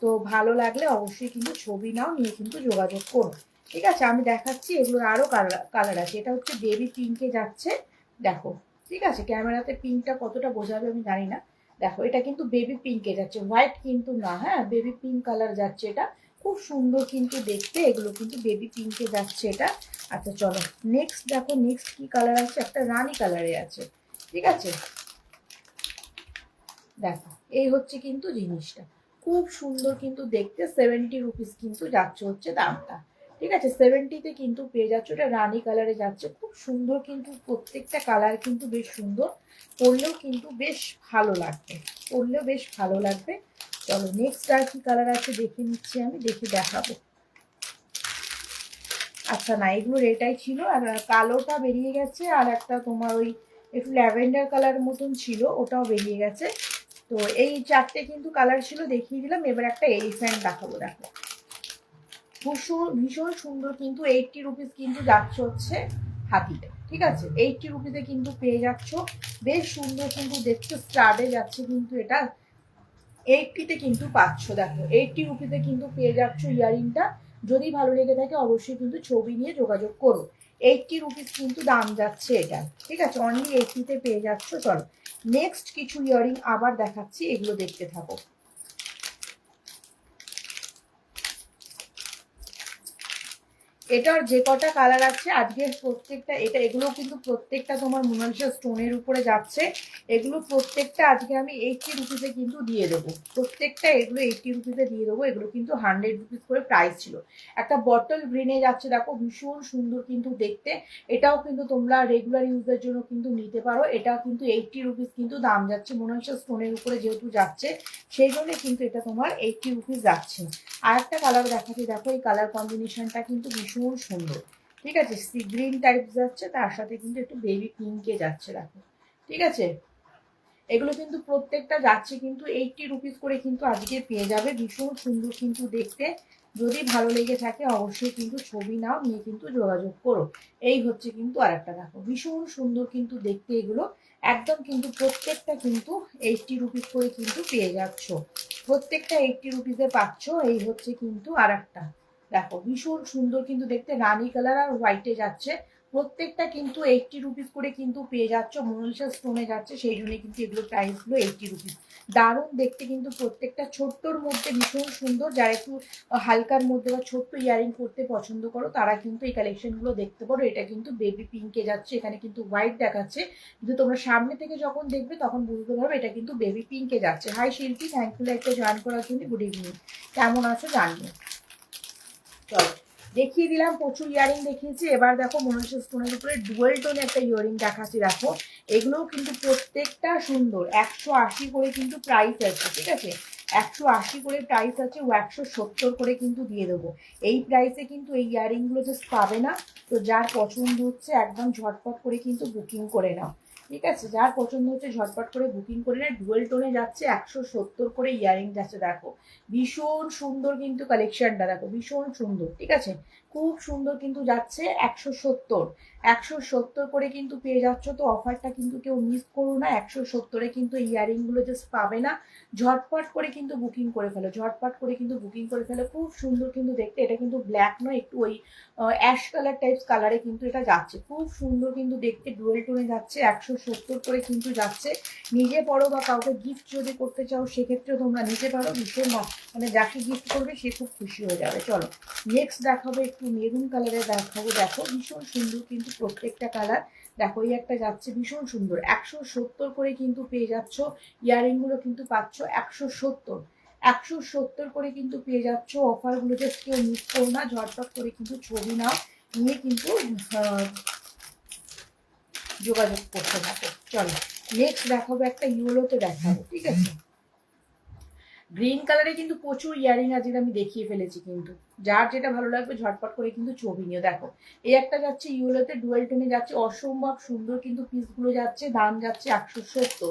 তো ভালো লাগলে অবশ্যই কিন্তু ছবি নাও, নিয়ে কিন্তু যোগাযোগ করো, ঠিক আছে। আমি দেখাচ্ছি এগুলোর আরো কালার আছে। এটা হচ্ছে বেবি পিঙ্কে যাচ্ছে, দেখো, ঠিক আছে। ক্যামেরাতে পিঙ্কটা কতটা বোঝাবে আমি জানি না। দেখো এটা কিন্তু বেবি পিঙ্কে যাচ্ছে, হোয়াইট কিন্তু না, হ্যাঁ বেবি পিঙ্ক কালার যাচ্ছে। এটা খুব সুন্দর কিন্তু দেখতে, এগুলো কিন্তু বেবি পিঙ্কে যাচ্ছে এটা। আচ্ছা চলো নেক্সট দেখো, নেক্সট কি কালার আছে, একটা রানী কালারে আছে, ঠিক আছে। দেখো এই হচ্ছে কিন্তু জিনিসটা, খুব সুন্দর কিন্তু দেখতে। 70 রুপিস কিন্তু যাচ্ছে হচ্ছে দামটা, ঠিক আছে। 70-তে কিন্তু পেয়ে যাচ্ছে, ওটা রানী কালারে যাচ্ছে। খুব সুন্দর কিন্তু প্রত্যেকটা কালার কিন্তু বেশ সুন্দর, পরলেও কিন্তু বেশ ভালো লাগবে, পরলেও বেশ ভালো লাগবে। চলো নেক্সট আর কি কালার আছে দেখে নিচ্ছি, আমি দেখে দেখাবো। আচ্ছা না, এগুলোর এটাই ছিল। আর কালোটা বেরিয়ে গেছে, আর একটা তোমার ওই একটু ল্যাভেন্ডার কালার মতন ছিল, ওটাও বেরিয়ে গেছে। তো এই চারটে কিন্তু কালার ছিল, দেখিয়ে দিলাম। এবার একটা এলিফ্যান্ট দেখাবো। দেখো ভীষণ ভীষণ সুন্দর কিন্তু 80 রুপিস কিন্তু যাচ্ছে হচ্ছে হাতিটা, ঠিক আছে। 80 রুপিসে কিন্তু পেয়ে যাচ্ছ, বেশ সুন্দর কিন্তু দেখতে, স্টার্টে যাচ্ছে কিন্তু এটা। 80-তে কিন্তু পাচ্ছ, দেখো 80 রুপিসে কিন্তু পেয়ে যাচ্ছ ইয়ারিংটা। যদি ভালো লেগে থাকে অবশ্যই কিন্তু ছবি নিয়ে যোগাযোগ করো। 80 রুপিস কিন্তু দাম যাচ্ছে এটা, ঠিক আছে। অনলি 80-তে পেয়ে যাচ্ছ। চলো নেক্সট কিছু ইয়ারিং আবার দেখাচ্ছি, এগুলো দেখতে থাকো। এটার যে কটা কালার আছে আজকে প্রত্যেকটা, এগুলো কিন্তু প্রত্যেকটা তোমার মোনালিসা স্টোনের উপরে যাচ্ছে। এগুলো প্রত্যেকটা আজকে আমি 80 রুপিসে কিন্তু দিয়ে দেবো, প্রত্যেকটা এগুলো 80 রুপিসে দিয়ে দেবো। এগুলো কিন্তু 100 রুপিস করে প্রাইস ছিল। একটা বটল গ্রিনে যাচ্ছে, দেখো ভীষণ সুন্দর কিন্তু দেখতে। এটাও কিন্তু তোমরা রেগুলার ইউজের জন্য কিন্তু নিতে পারো। এটাও কিন্তু 80 রুপিস কিন্তু দাম যাচ্ছে, মোনালিসা স্টোনের উপরে যেহেতু যাচ্ছে সেই জন্য কিন্তু এটা তোমার 80 রুপিস যাচ্ছে। আর একটা কালার দেখাচ্ছি, দেখো এই কালার কম্বিনেশনটা কিন্তু ভীষণ সুন্দর, ঠিক আছে। সি গ্রিন টাইপ যাচ্ছে, তার সাথে কিন্তু একটু বেবি পিঙ্কে যাচ্ছে, দেখো, ঠিক আছে। এগুলো কিন্তু প্রত্যেকটা যাচ্ছে কিন্তু 80 রুপিস করে কিন্তু আজকে পেয়ে যাবে। ভীষণ সুন্দর কিন্তু দেখতে, যদি ভালো লেগে থাকে অবশ্যই কিন্তু ছবি নাও, নিয়ে কিন্তু যোগাযোগ করো। এই হচ্ছে কিন্তু আর একটা, দেখো ভীষণ সুন্দর কিন্তু দেখতে এগুলো। একদম কিন্তু প্রত্যেকটা কিন্তু 80 রুপিস করে কিন্তু পেয়ে যাচ্ছ, প্রত্যেকটা 80 রুপিসে পাচ্ছ। এই হচ্ছে কিন্তু আর একটা, দেখো ভীষণ সুন্দর কিন্তু দেখতে, রানী কালার আর হোয়াইটে যাচ্ছে। প্রত্যেকটা কিন্তু 80 রুপিস করে কিন্তু পেয়ে যাচ্ছ, মোনালিসা স্টোনে যাচ্ছে, সেই জন্য কিন্তু এগুলো প্রাইস গুলো 80 রুপিস। দারুণ দেখতে কিন্তু প্রত্যেকটা, ছোট্টর মধ্যে ভীষণ সুন্দর। যারা একটু হালকার মধ্যে বা ছোট্ট ইয়ারিং করতে পছন্দ করো তারা কিন্তু এই কালেকশন গুলো দেখতে পারো। এটা কিন্তু বেবি পিঙ্কে যাচ্ছে, এখানে কিন্তু হোয়াইট দেখাচ্ছে, কিন্তু তোমরা সামনে থেকে যখন দেখবে তখন বুঝতে পারবে এটা কিন্তু বেবি পিঙ্কে যাচ্ছে। হাই শিল্পী, থ্যাংক ইউ লাইকটা জয়েন করার জন্য। গুড ইভিনিং, কেমন আছো জানিও। চলো দেখিয়ে দিলাম, প্রচুর ইয়ারিং দেখিয়েছি। এবার দেখো মোনালিসা স্টোনের উপরে ডুয়েল টোনে একটা ইয়ারিং দেখাচ্ছি। দেখো এগুলোও কিন্তু প্রত্যেকটা সুন্দর, 180 করে কিন্তু প্রাইস আছে, ঠিক আছে। 180 করে প্রাইস আছে, ও 170 করে কিন্তু দিয়ে দেবো। এই প্রাইসে কিন্তু এই ইয়াররিংগুলো জাস্ট পাবে না। তো যার পছন্দ হচ্ছে একদম ঝটপট করে কিন্তু বুকিং করে নাও, ঠিক আছে? যার পছন্দ হচ্ছে ঝটপট করে বুকিং করে নেয়। ডুয়েল টোনে যাচ্ছে 170 করে ইয়ারিং যাচ্ছে। দেখো ভীষণ সুন্দর কিন্তু কালেকশনটা, দেখো ভীষণ সুন্দর, ঠিক আছে? খুব সুন্দর কিন্তু যাচ্ছে 170 করে কিন্তু পেয়ে যাচ্ছ। তো অফারটা কিন্তু কেউ মিস করো না। 170-এ কিন্তু ইয়ারিংগুলো জাস্ট পাবে না। ঝটপট করে কিন্তু বুকিং করে ফেলো, ঝটপট করে কিন্তু বুকিং করে ফেলো। খুব সুন্দর কিন্তু দেখতে, এটা কিন্তু ব্ল্যাক নয়, একটু ওই অ্যাশ কালার টাইপস কালারে কিন্তু এটা যাচ্ছে। খুব সুন্দর কিন্তু দেখতে, ডুয়েল টোনে যাচ্ছে, 170 করে কিন্তু যাচ্ছে। নিজে পড়ো বা কাউকে গিফট যদি করতে চাও সেক্ষেত্রে তোমরা নিতে পারো। ভীষণ মানে যাকে গিফট করবে সে খুব খুশি হয়ে যাবে। চলো নেক্সট দেখাবো একটু মেরুন কালারে দেখাবো। দেখো ভীষণ সুন্দর কিন্তু প্রত্যেকটা কালার। দেখো এই একটা যাচ্ছে ভীষণ সুন্দর, 170 করে কিন্তু পেয়ে যাচ্ছ। ইয়ারিংগুলো কিন্তু পাচ্ছ 170 করে কিন্তু পেয়ে যাচ্ছ। অফারগুলো জাস্ট কেউ মিস করো না, ঝটপট করে কিন্তু ছবি নাও, নিয়ে কিন্তু যোগাযোগ করতে থাকো। চলো নেক্সট দেখাবো একটা ইয়েলোতে দেখাবো, ঠিক আছে? গ্রিন কালারে কিন্তু প্রচুর ইয়ারিং আজকে আমি দেখিয়ে ফেলেছি, কিন্তু যার যেটা ভালো লাগবে ঝটপট করে কিন্তু ছবি নিয়ে দেখো। এই একটা যাচ্ছে ইয়েলোতে, ডুয়েল টোনে যাচ্ছে, অসম্ভব সুন্দর কিন্তু পিসগুলো যাচ্ছে। দাম যাচ্ছে 170।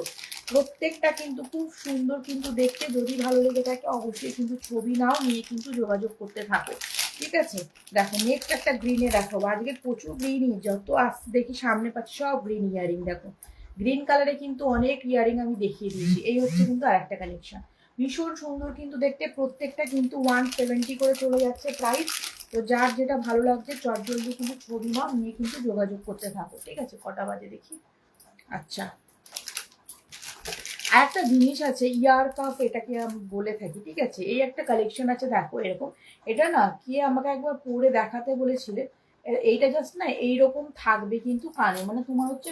প্রত্যেকটা কিন্তু খুব সুন্দর কিন্তু দেখতে। যদি ভালো লেগে থাকে অবশ্যই কিন্তু ছবি নাও, নিয়ে কিন্তু যোগাযোগ করতে থাকো, ঠিক আছে? দেখো নেক্সট একটা গ্রিনে দেখাবো। আজকে প্রচুর গ্রিনই, যত আসতে দেখি সামনে পাচ্ছি সব গ্রিন ইয়ারিং। দেখো গ্রিন কালারে কিন্তু অনেক ইয়ারিং আমি দেখিয়ে দিয়েছি। এই হচ্ছে কিন্তু আর একটা কালেকশন, ভীষণ সুন্দর কিন্তু দেখতে। প্রত্যেকটা কিন্তু 170 করে চলে যাচ্ছে প্রাইস। তো যার যেটা ভালো লাগছে চটজলদি কিন্তু ছবি নাও, নিয়ে কিন্তু যোগাযোগ করতে থাকো, ঠিক আছে? কটা বাজে দেখি। আচ্ছা আর একটা জিনিস আছে, ইয়ার কাফ, এটাকে আমি বলে থাকি, ঠিক আছে? এই একটা কালেকশন আছে, দেখো এরকম। এটা না কে আমাকে একবার পরে দেখাতে বলেছিলে। এইটা জাস্ট না এইরকম থাকবে কিন্তু কানে, মানে তোমার হচ্ছে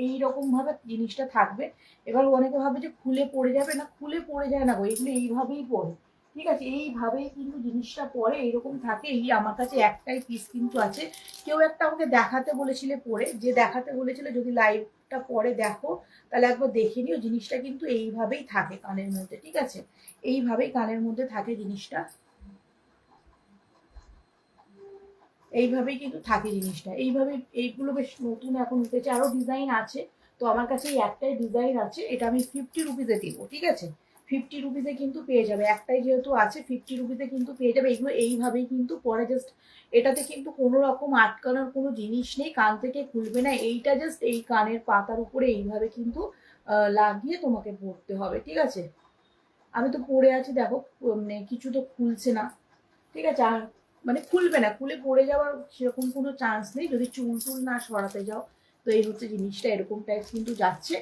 এইরকম ভাবে জিনিসটা থাকবে। এবার অনেকে ভাবে যে খুলে পড়ে যাবে, না খুলে পড়ে যায় না গো, এগুলো এইভাবেই পড়ে, ঠিক আছে? এইভাবেই কিন্তু জিনিসটা পরে এইরকম থাকে। এই আমার কাছে একটাই পিস কিন্তু আছে। কেউ একটা আমাকে দেখাতে বলেছিলে পরে, যে দেখাতে বলেছিল যদি লাইভটা পরে দেখো তাহলে একবার দেখে নিও। জিনিসটা কিন্তু এইভাবেই থাকে কানের মধ্যে, ঠিক আছে? এইভাবেই কানের মধ্যে থাকে জিনিসটা, এইভাবেই কিন্তু থাকে জিনিসটা। এইভাবে এইগুলো বেশ নতুন এখন উঠেছে, আরো ডিজাইন আছে। তো আমার কাছে এই একটাই ডিজাইন আছে, এটা আমি 50 রুপিসে দিব, ঠিক আছে? 50 রুপিসে কিন্তু পেয়ে যাবে, একটাই যেহেতু আছে 50 রুপিসে কিন্তু পেয়ে যাবে। এগুলো এইভাবেই কিন্তু পরে জাস্ট, এটাতে কিন্তু কোনো রকম আটকানোর কোনো জিনিস নেই, কান থেকে খুলবে না। এইটা জাস্ট এই কানের পাতার উপরে এইভাবে কিন্তু লাগিয়ে তোমাকে পড়তে হবে, ঠিক আছে? আমি তো পরে আছি দেখো, মানে কিছু তো খুলছে না, ঠিক আছে? আর মানে খুলবে না, খুলে পড়ে যাওয়ার সেরকম কোনো চান্স নেই যদি চুল টুল না সরাতে যাও। তো এই হচ্ছে জিনিসটা, এরকম টাইপ কিন্তু যাচ্ছে।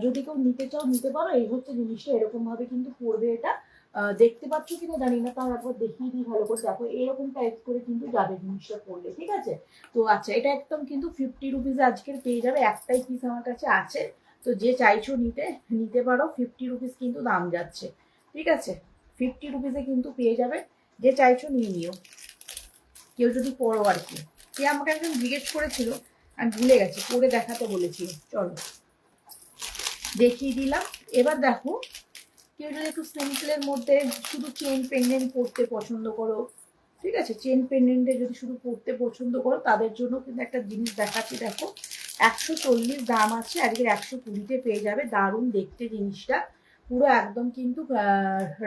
যদি কেউ নিতে চাও নিতে পারো। এই হচ্ছে জিনিসটা, এরকম ভাবে কিন্তু পড়বে এটা। দেখতে পাচ্ছ কিনা জানি না, তাও একবার দেখিয়ে দিই ভালো করে। দেখো এরকম টাইপ করে কিন্তু যাবে জিনিসটা পড়লে, ঠিক আছে? তো আচ্ছা এটা একদম কিন্তু 50 রুপিস আজকের পেয়ে যাবে। একটাই পিস আমার কাছে আছে, তো যে চাইছো নিতে নিতে পারো। 50 রুপিস কিন্তু দাম যাচ্ছে, ঠিক আছে? 50 রুপিসে কিন্তু পেয়ে যাবে, যে চাইছো নিয়ে নিও। কেউ যদি পড়ো আর কি। কে আমাকে একজন জিজ্ঞেস করেছিল, আমি ভুলে গেছি, পরে দেখাতে বলেছিল। চলো দেখিয়ে দিলাম। এবার দেখো কেউ যদি একটু সিম্পলের মধ্যে শুধু চেন পেন্ডেন্ট পরতে পছন্দ করো, ঠিক আছে? চেন পেন্ডেন্টে যদি শুধু পরতে পছন্দ করো তাদের জন্য কিন্তু একটা জিনিস দেখাচ্ছি। দেখো 140 দাম আছে, আজকের 120-তে পেয়ে যাবে। দারুণ দেখতে জিনিসটা, পুরো একদম কিন্তু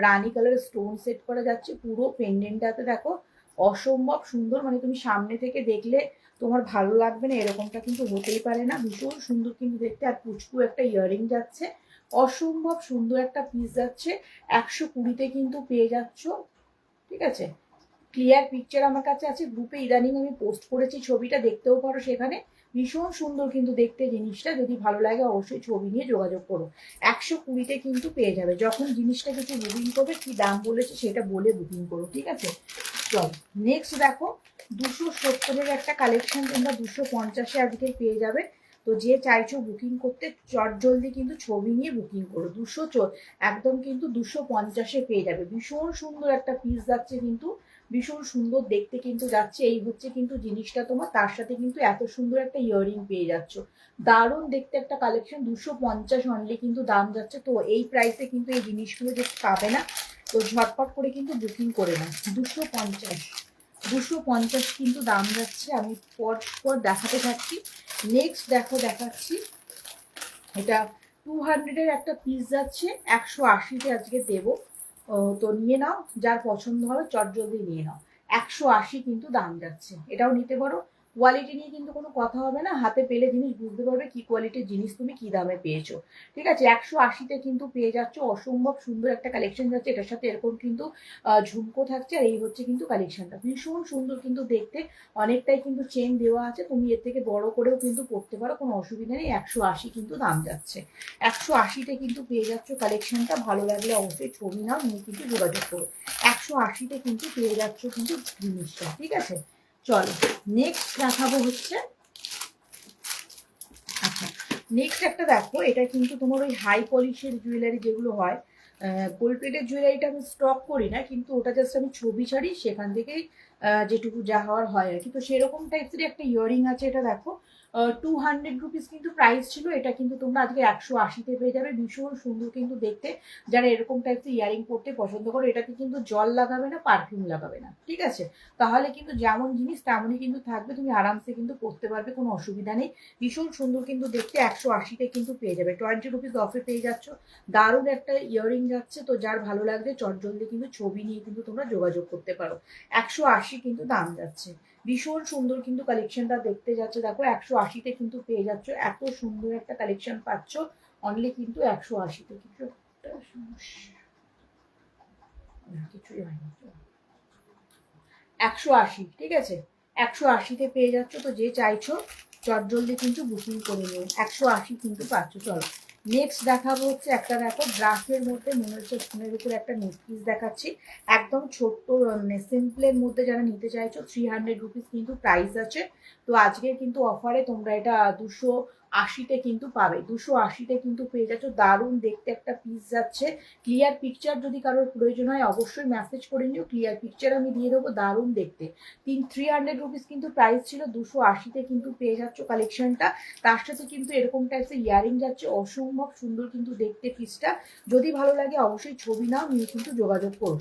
রানী কালারের স্টোন সেট করা যাচ্ছে পুরো পেন্ডেন্টটাতে। দেখো অসম্ভব সুন্দর, মানে তুমি সামনে থেকে দেখলে তোমার ভালো লাগবে না এরকমটা কিন্তু হতেই পারে না। ভীষণ সুন্দর কিন্তু দেখতে। আর পুচকু একটা ইয়ারিং যাচ্ছে, অসম্ভব সুন্দর একটা পিস যাচ্ছে। 120-তে কিন্তু পেয়ে যাচ্ছ, ঠিক আছে? ক্লিয়ার পিকচার আমার কাছে আছে, গ্রুপে ইদানিং আমি পোস্ট করেছি, ছবিটা দেখতেও পারো সেখানে। ভীষণ সুন্দর কিন্তু দেখতে জিনিসটা, যদি ভালো লাগে অবশ্যই ছবি নিয়ে যোগাযোগ করো। 120-তে কিন্তু পেয়ে যাবে। যখন জিনিসটা কিছু বুকিং করবে কি দাম বলেছে সেটা বলে বুকিং করো, ঠিক আছে? চল নেক্সট দেখো 270-এর একটা কালেকশন, তোমরা 250-এ আজকে পেয়ে যাবে। তো যে চাইছো বুকিং করতে চট জলদি কিন্তু ছবি নিয়ে বুকিং করো। একদম কিন্তু 250-এ পেয়ে যাবে। ভীষণ সুন্দর একটা পিস যাচ্ছে কিন্তু, ভীষণ সুন্দর দেখতে কিন্তু যাচ্ছে। এই হচ্ছে কিন্তু জিনিসটা তোমার, তার সাথে কিন্তু এত সুন্দর একটা ইয়াররিং পেয়ে যাচ্ছ। দারুণ দেখতে একটা কালেকশন, 250 অনলি কিন্তু দাম যাচ্ছে। তো এই প্রাইসে কিন্তু এই জিনিসগুলো যে পাবে না। তো ঝটপট করে কিন্তু বুকিং করে নাও। 250 কিন্তু দাম যাচ্ছে। আমি পর পর দেখাতে থাকছি। নেক্সট দেখাচ্ছি, এটা 200-এর একটা পিস যাচ্ছে, 180-তে আজকে দেবো। তো নিয়ে নাও, যার পছন্দ হবে চটজলদি নিয়ে নাও। 180 কিন্তু দাম যাচ্ছে, এটাও নিতে পারো। কোয়ালিটি নিয়ে কিন্তু কোনো কথা হবে না, হাতে পেলে জিনিস বুঝতে পারবে কি কোয়ালিটির জিনিস তুমি কি দামে পেয়েছো। ঠিক আছে, 180-তে কিন্তু পেয়ে যাচ্ছ। অসম্ভব সুন্দর একটা কালেকশন যাচ্ছে, এটার সাথে এরকম কিন্তু ঝুমকো থাকছে। আর এই হচ্ছে কিন্তু কালেকশনটা, ভীষণ সুন্দর কিন্তু দেখতে। অনেকটাই কিন্তু চেন দেওয়া আছে, তুমি এর থেকে বড় করেও কিন্তু পড়তে পারো, কোনো অসুবিধা নেই। 180 কিন্তু দাম যাচ্ছে। 180-তে কিন্তু পেয়ে যাচ্ছ কালেকশনটা। ভালো লাগলে অবশ্যই ছবি নাও, নিয়ে কিন্তু যোগাযোগ করো। 180-তে কিন্তু পেয়ে যাচ্ছ কিন্তু জিনিসটা। ঠিক আছে, চলো নেক্সট দেখাবো হচ্ছে, আচ্ছা নেক্সট একটা দেখো, এটা কিন্তু তোমার ওই হাই পলিশের জুয়েলারি যেগুলো হয়, গোল্ড প্লেটের জুয়েলারিটা আমি স্টক করি না, কিন্তু ওটা জাস্ট আমি ছবি ছাড়ি, সেখান থেকেই যেটুকু যা হওয়ার হয় আর কি। তো সেরকম টাইপসের একটা ইয়ারিং আছে, এটা দেখো 200 রুপিস কিন্তু প্রাইস ছিল, এটা কিন্তু তোমরা আজকে 180-তে পেয়ে যাবে। ভীষণ সুন্দর কিন্তু দেখতে, যারা এরকম টাইপসের ইয়ারিং পরতে পছন্দ করো। এটাতে কিন্তু জল লাগাবে না, পারফিউম লাগাবে না, ঠিক আছে। তাহলে কিন্তু যেমন জিনিস তেমনই কিন্তু থাকবে, তুমি আরামসে কিন্তু পরতে পারবে, কোনো অসুবিধা নেই। ভীষণ সুন্দর কিন্তু দেখতে, 180-তে কিন্তু পেয়ে যাবে। 20 রুপিস অফে পেয়ে যাচ্ছ। দারুণ একটা ইয়ারিং যাচ্ছে, তো যার ভালো লাগবে চটজলদি কিন্তু ছবি নিয়ে কিন্তু তোমরা যোগাযোগ করতে পারো। 180 কিন্তু দাম যাচ্ছে। ভীষণ সুন্দর কিন্তু কালেকশনটা দেখতে যাচ্ছে। দেখো 180-তে কিন্তু পেয়ে যাচ্ছ, এত সুন্দর একটা কালেকশন পাচ্ছ অনলি কিন্তু 180-তে। কিছু একটা সমস্যা, কিছুই হয়নি। 180, ঠিক আছে, 180-তে পেয়ে যাচ্ছ। তো যে চাইছো চটজলদি কিন্তু বুকিং করে নিও, 180 কিন্তু পাচ্ছ। চলো নেক্সট দেখাবো হচ্ছে একটা, দেখো ব্রাশের মধ্যে মনে হচ্ছে ফোনের উপরে একটা নেকপিস দেখাচ্ছি, একদম ছোট্ট মানে সিম্পলের মধ্যে যারা নিতে চাইছো। 300 রুপিস কিন্তু প্রাইস আছে। তো আজকে কিন্তু অফারে তোমরা এটা 280-তে কিন্তু পাবে। 280-তে কিন্তু পেয়ে যাচ্ছ। দারুণ দেখতে একটা পিস যাচ্ছে। ক্লিয়ার পিকচার যদি কারোর প্রয়োজন হয় অবশ্যই মেসেজ করে নিও, ক্লিয়ার পিকচার আমি দিয়ে দেবো। দারুণ দেখতে, 300 রুপিস কিন্তু প্রাইস ছিল, 280-তে কিন্তু পেয়ে যাচ্ছ কালেকশনটা। তার সাথে কিন্তু এরকম টাইপসের ইয়ারিং যাচ্ছে, অসম্ভব সুন্দর কিন্তু দেখতে পিসটা। যদি ভালো লাগে অবশ্যই ছবি নাও, নিয়ে কিন্তু যোগাযোগ করো।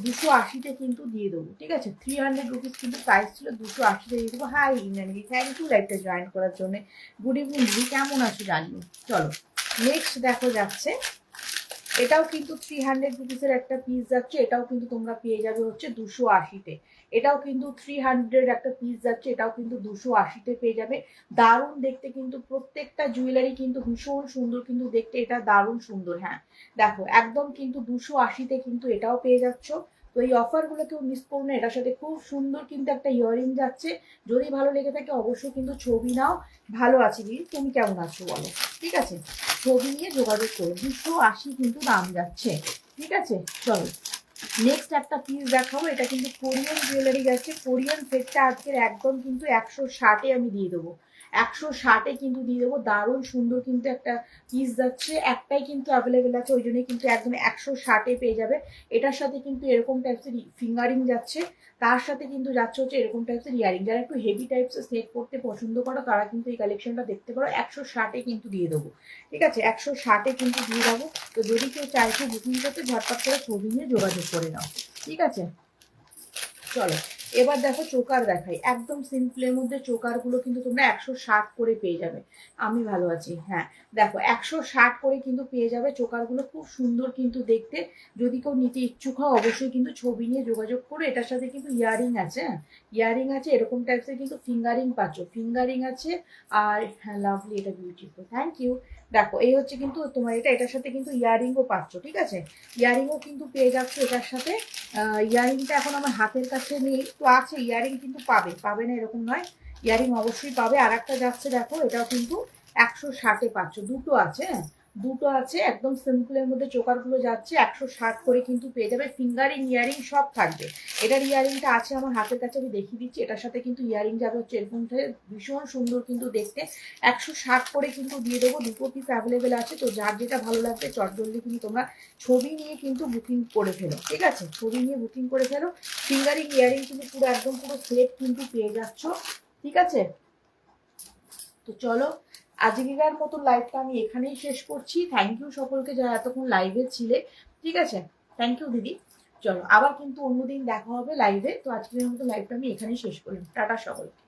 280-তে কিন্তু দিয়ে দেবো, ঠিক আছে। 300 রুপিস কিন্তু প্রাইস ছিল, 280-তে দিয়ে দেবো। হাই ইন্দ্রাণী, থ্যাংক ইউ লাইভটা জয়েন করার জন্য। গুড ইভিনিং দিদি, কেমন আছো জানিও। চলো নেক্সট দেখো যাচ্ছে, এটাও কিন্তু 300 রুপিসের একটা পিস যাচ্ছে, এটাও কিন্তু তোমরা পেয়ে যাবে হচ্ছে 280-তে। এটাও কিন্তু 300 একটা পিস যাচ্ছে, এটাও কিন্তু 280-তে পেয়ে যাবে। দারুণ দেখতে কিন্তু, প্রত্যেকটা জুয়েলারি কিন্তু ভীষণ সুন্দর কিন্তু দেখতে, এটা দারুণ সুন্দর। হ্যাঁ দেখো একদম কিন্তু 280-তে কিন্তু এটাও পেয়ে যাচ্ছ। তো এই অফারগুলো কেউ মিস করো না, এটার সাথে খুব সুন্দর কিন্তু একটা ইয়ারিং যাচ্ছে। যদি ভালো লেগে থাকে অবশ্যই কিন্তু ছবি নাও। ভালো আছি দিদি, তুমি কেমন আছো বলো, ঠিক আছে। ছবি নিয়ে যোগাযোগ করো। 280 কিন্তু দাম যাচ্ছে, ঠিক আছে। চলো নেক্সট একটা পিস দেখাবো, এটা কিন্তু কোরিয়ান জুয়েলারি যাচ্ছে। কোরিয়ান সেটটা আজকের একদম কিন্তু 160-এ আমি দিয়ে দেবো। 160-এ কিন্তু দিয়ে দেবো। দারুণ সুন্দর কিন্তু একটা পিস যাচ্ছে, একটাই কিন্তু অ্যাভেলেবেল আছে, ওই জন্যই কিন্তু একদম 160-এ পেয়ে যাবে। এটার সাথে কিন্তু এরকম টাইপসের ফিঙ্গারিং যাচ্ছে, তার সাথে কিন্তু যাচ্ছে হচ্ছে এরকম টাইপসের ইয়ারিং। যারা একটু হেভি টাইপসের সেট করতে পছন্দ করো তারা কিন্তু এই কালেকশনটা দেখতে পারো। 160-এ কিন্তু দিয়ে দেবো, ঠিক আছে। 160-এ কিন্তু দিয়ে দেবো। তো যদি কেউ চাইছো বুকিং করতে ঝটপট করে ছবি নিয়ে যোগাযোগ করে নাও, ঠিক আছে। চলো এবার দেখো চোকার দেখাই, একদম সিম্পলের মধ্যে চোকারগুলো কিন্তু তোমরা 160 করে পেয়ে যাবে। আমি ভালো আছি, হ্যাঁ দেখো 160 করে কিন্তু পেয়ে যাবে চোকারগুলো, খুব সুন্দর কিন্তু দেখতে। যদি কেউ নিতে ইচ্ছুক হয় অবশ্যই কিন্তু ছবি নিয়ে যোগাযোগ করো। এটার সাথে কিন্তু ইয়ারিং আছে, হ্যাঁ ইয়ারিং আছে, এরকম টাইপসের কিন্তু ফিঙ্গারিং পাচ্ছ, ফিঙ্গারিং আছে। আর হ্যাঁ লাভলি, এটা বিউটিফুল, থ্যাংক ইউ। দেখো এই হচ্ছে কিন্তু তোমার এটার সাথে কিন্তু ইয়ারিংও পাচ্ছ, ঠিক আছে। ইয়ারিংও কিন্তু পেয়ে যাচ্ছ এটার সাথে। ইয়ারিংটা এখন আমার হাতের কাছে নেই, তো আছে ইয়ারিং কিন্তু পাবে না এরকম নয়, ইয়ারিং অবশ্যই পাবে। আর একটা যাচ্ছে দেখো, এটাও কিন্তু 160-এ পাচ্ছ, দুটো আছে, হ্যাঁ দুটো আছে। একদম সিম্পলের মধ্যে চোকারগুলো যাচ্ছে 160 করে কিন্তু পেয়ে যাবে। ফিঙ্গারিং ইয়ারিং সব থাকবে। এটার ইয়ারিংটা আছে আমার হাতের কাছে, আমি দেখিয়ে দিচ্ছি। এটার সাথে কিন্তু ইয়ারিং যাবে হচ্ছে এরকম, ভীষণ সুন্দর কিন্তু দেখতে। 160 করে কিন্তু দিয়ে দেবো। দুটো পিস অ্যাভেলেবেল আছে, তো যার যেটা ভালো লাগবে চটজলদি কিন্তু তোমরা ছবি নিয়ে কিন্তু বুকিং করে ফেলো, ঠিক আছে। ছবি নিয়ে বুকিং করে ফেলো। ফিঙ্গারিং ইয়ারিং কিন্তু পুরো একদম পুরো সেট কিন্তু পেয়ে যাচ্ছ, ঠিক আছে। তো চলো আজকের মতো লাইভটা আমি এখানেই শেষ করছি। থ্যাংক ইউ সকলকে যারা এতক্ষণ লাইভে ছিলে, ঠিক আছে। থ্যাংক ইউ দিদি। চলো আবার কিন্তু অন্যদিন দেখা হবে লাইভে। তো আজকের মতো লাইভটা আমি এখানেই শেষ করলাম। টাটা সকলকে।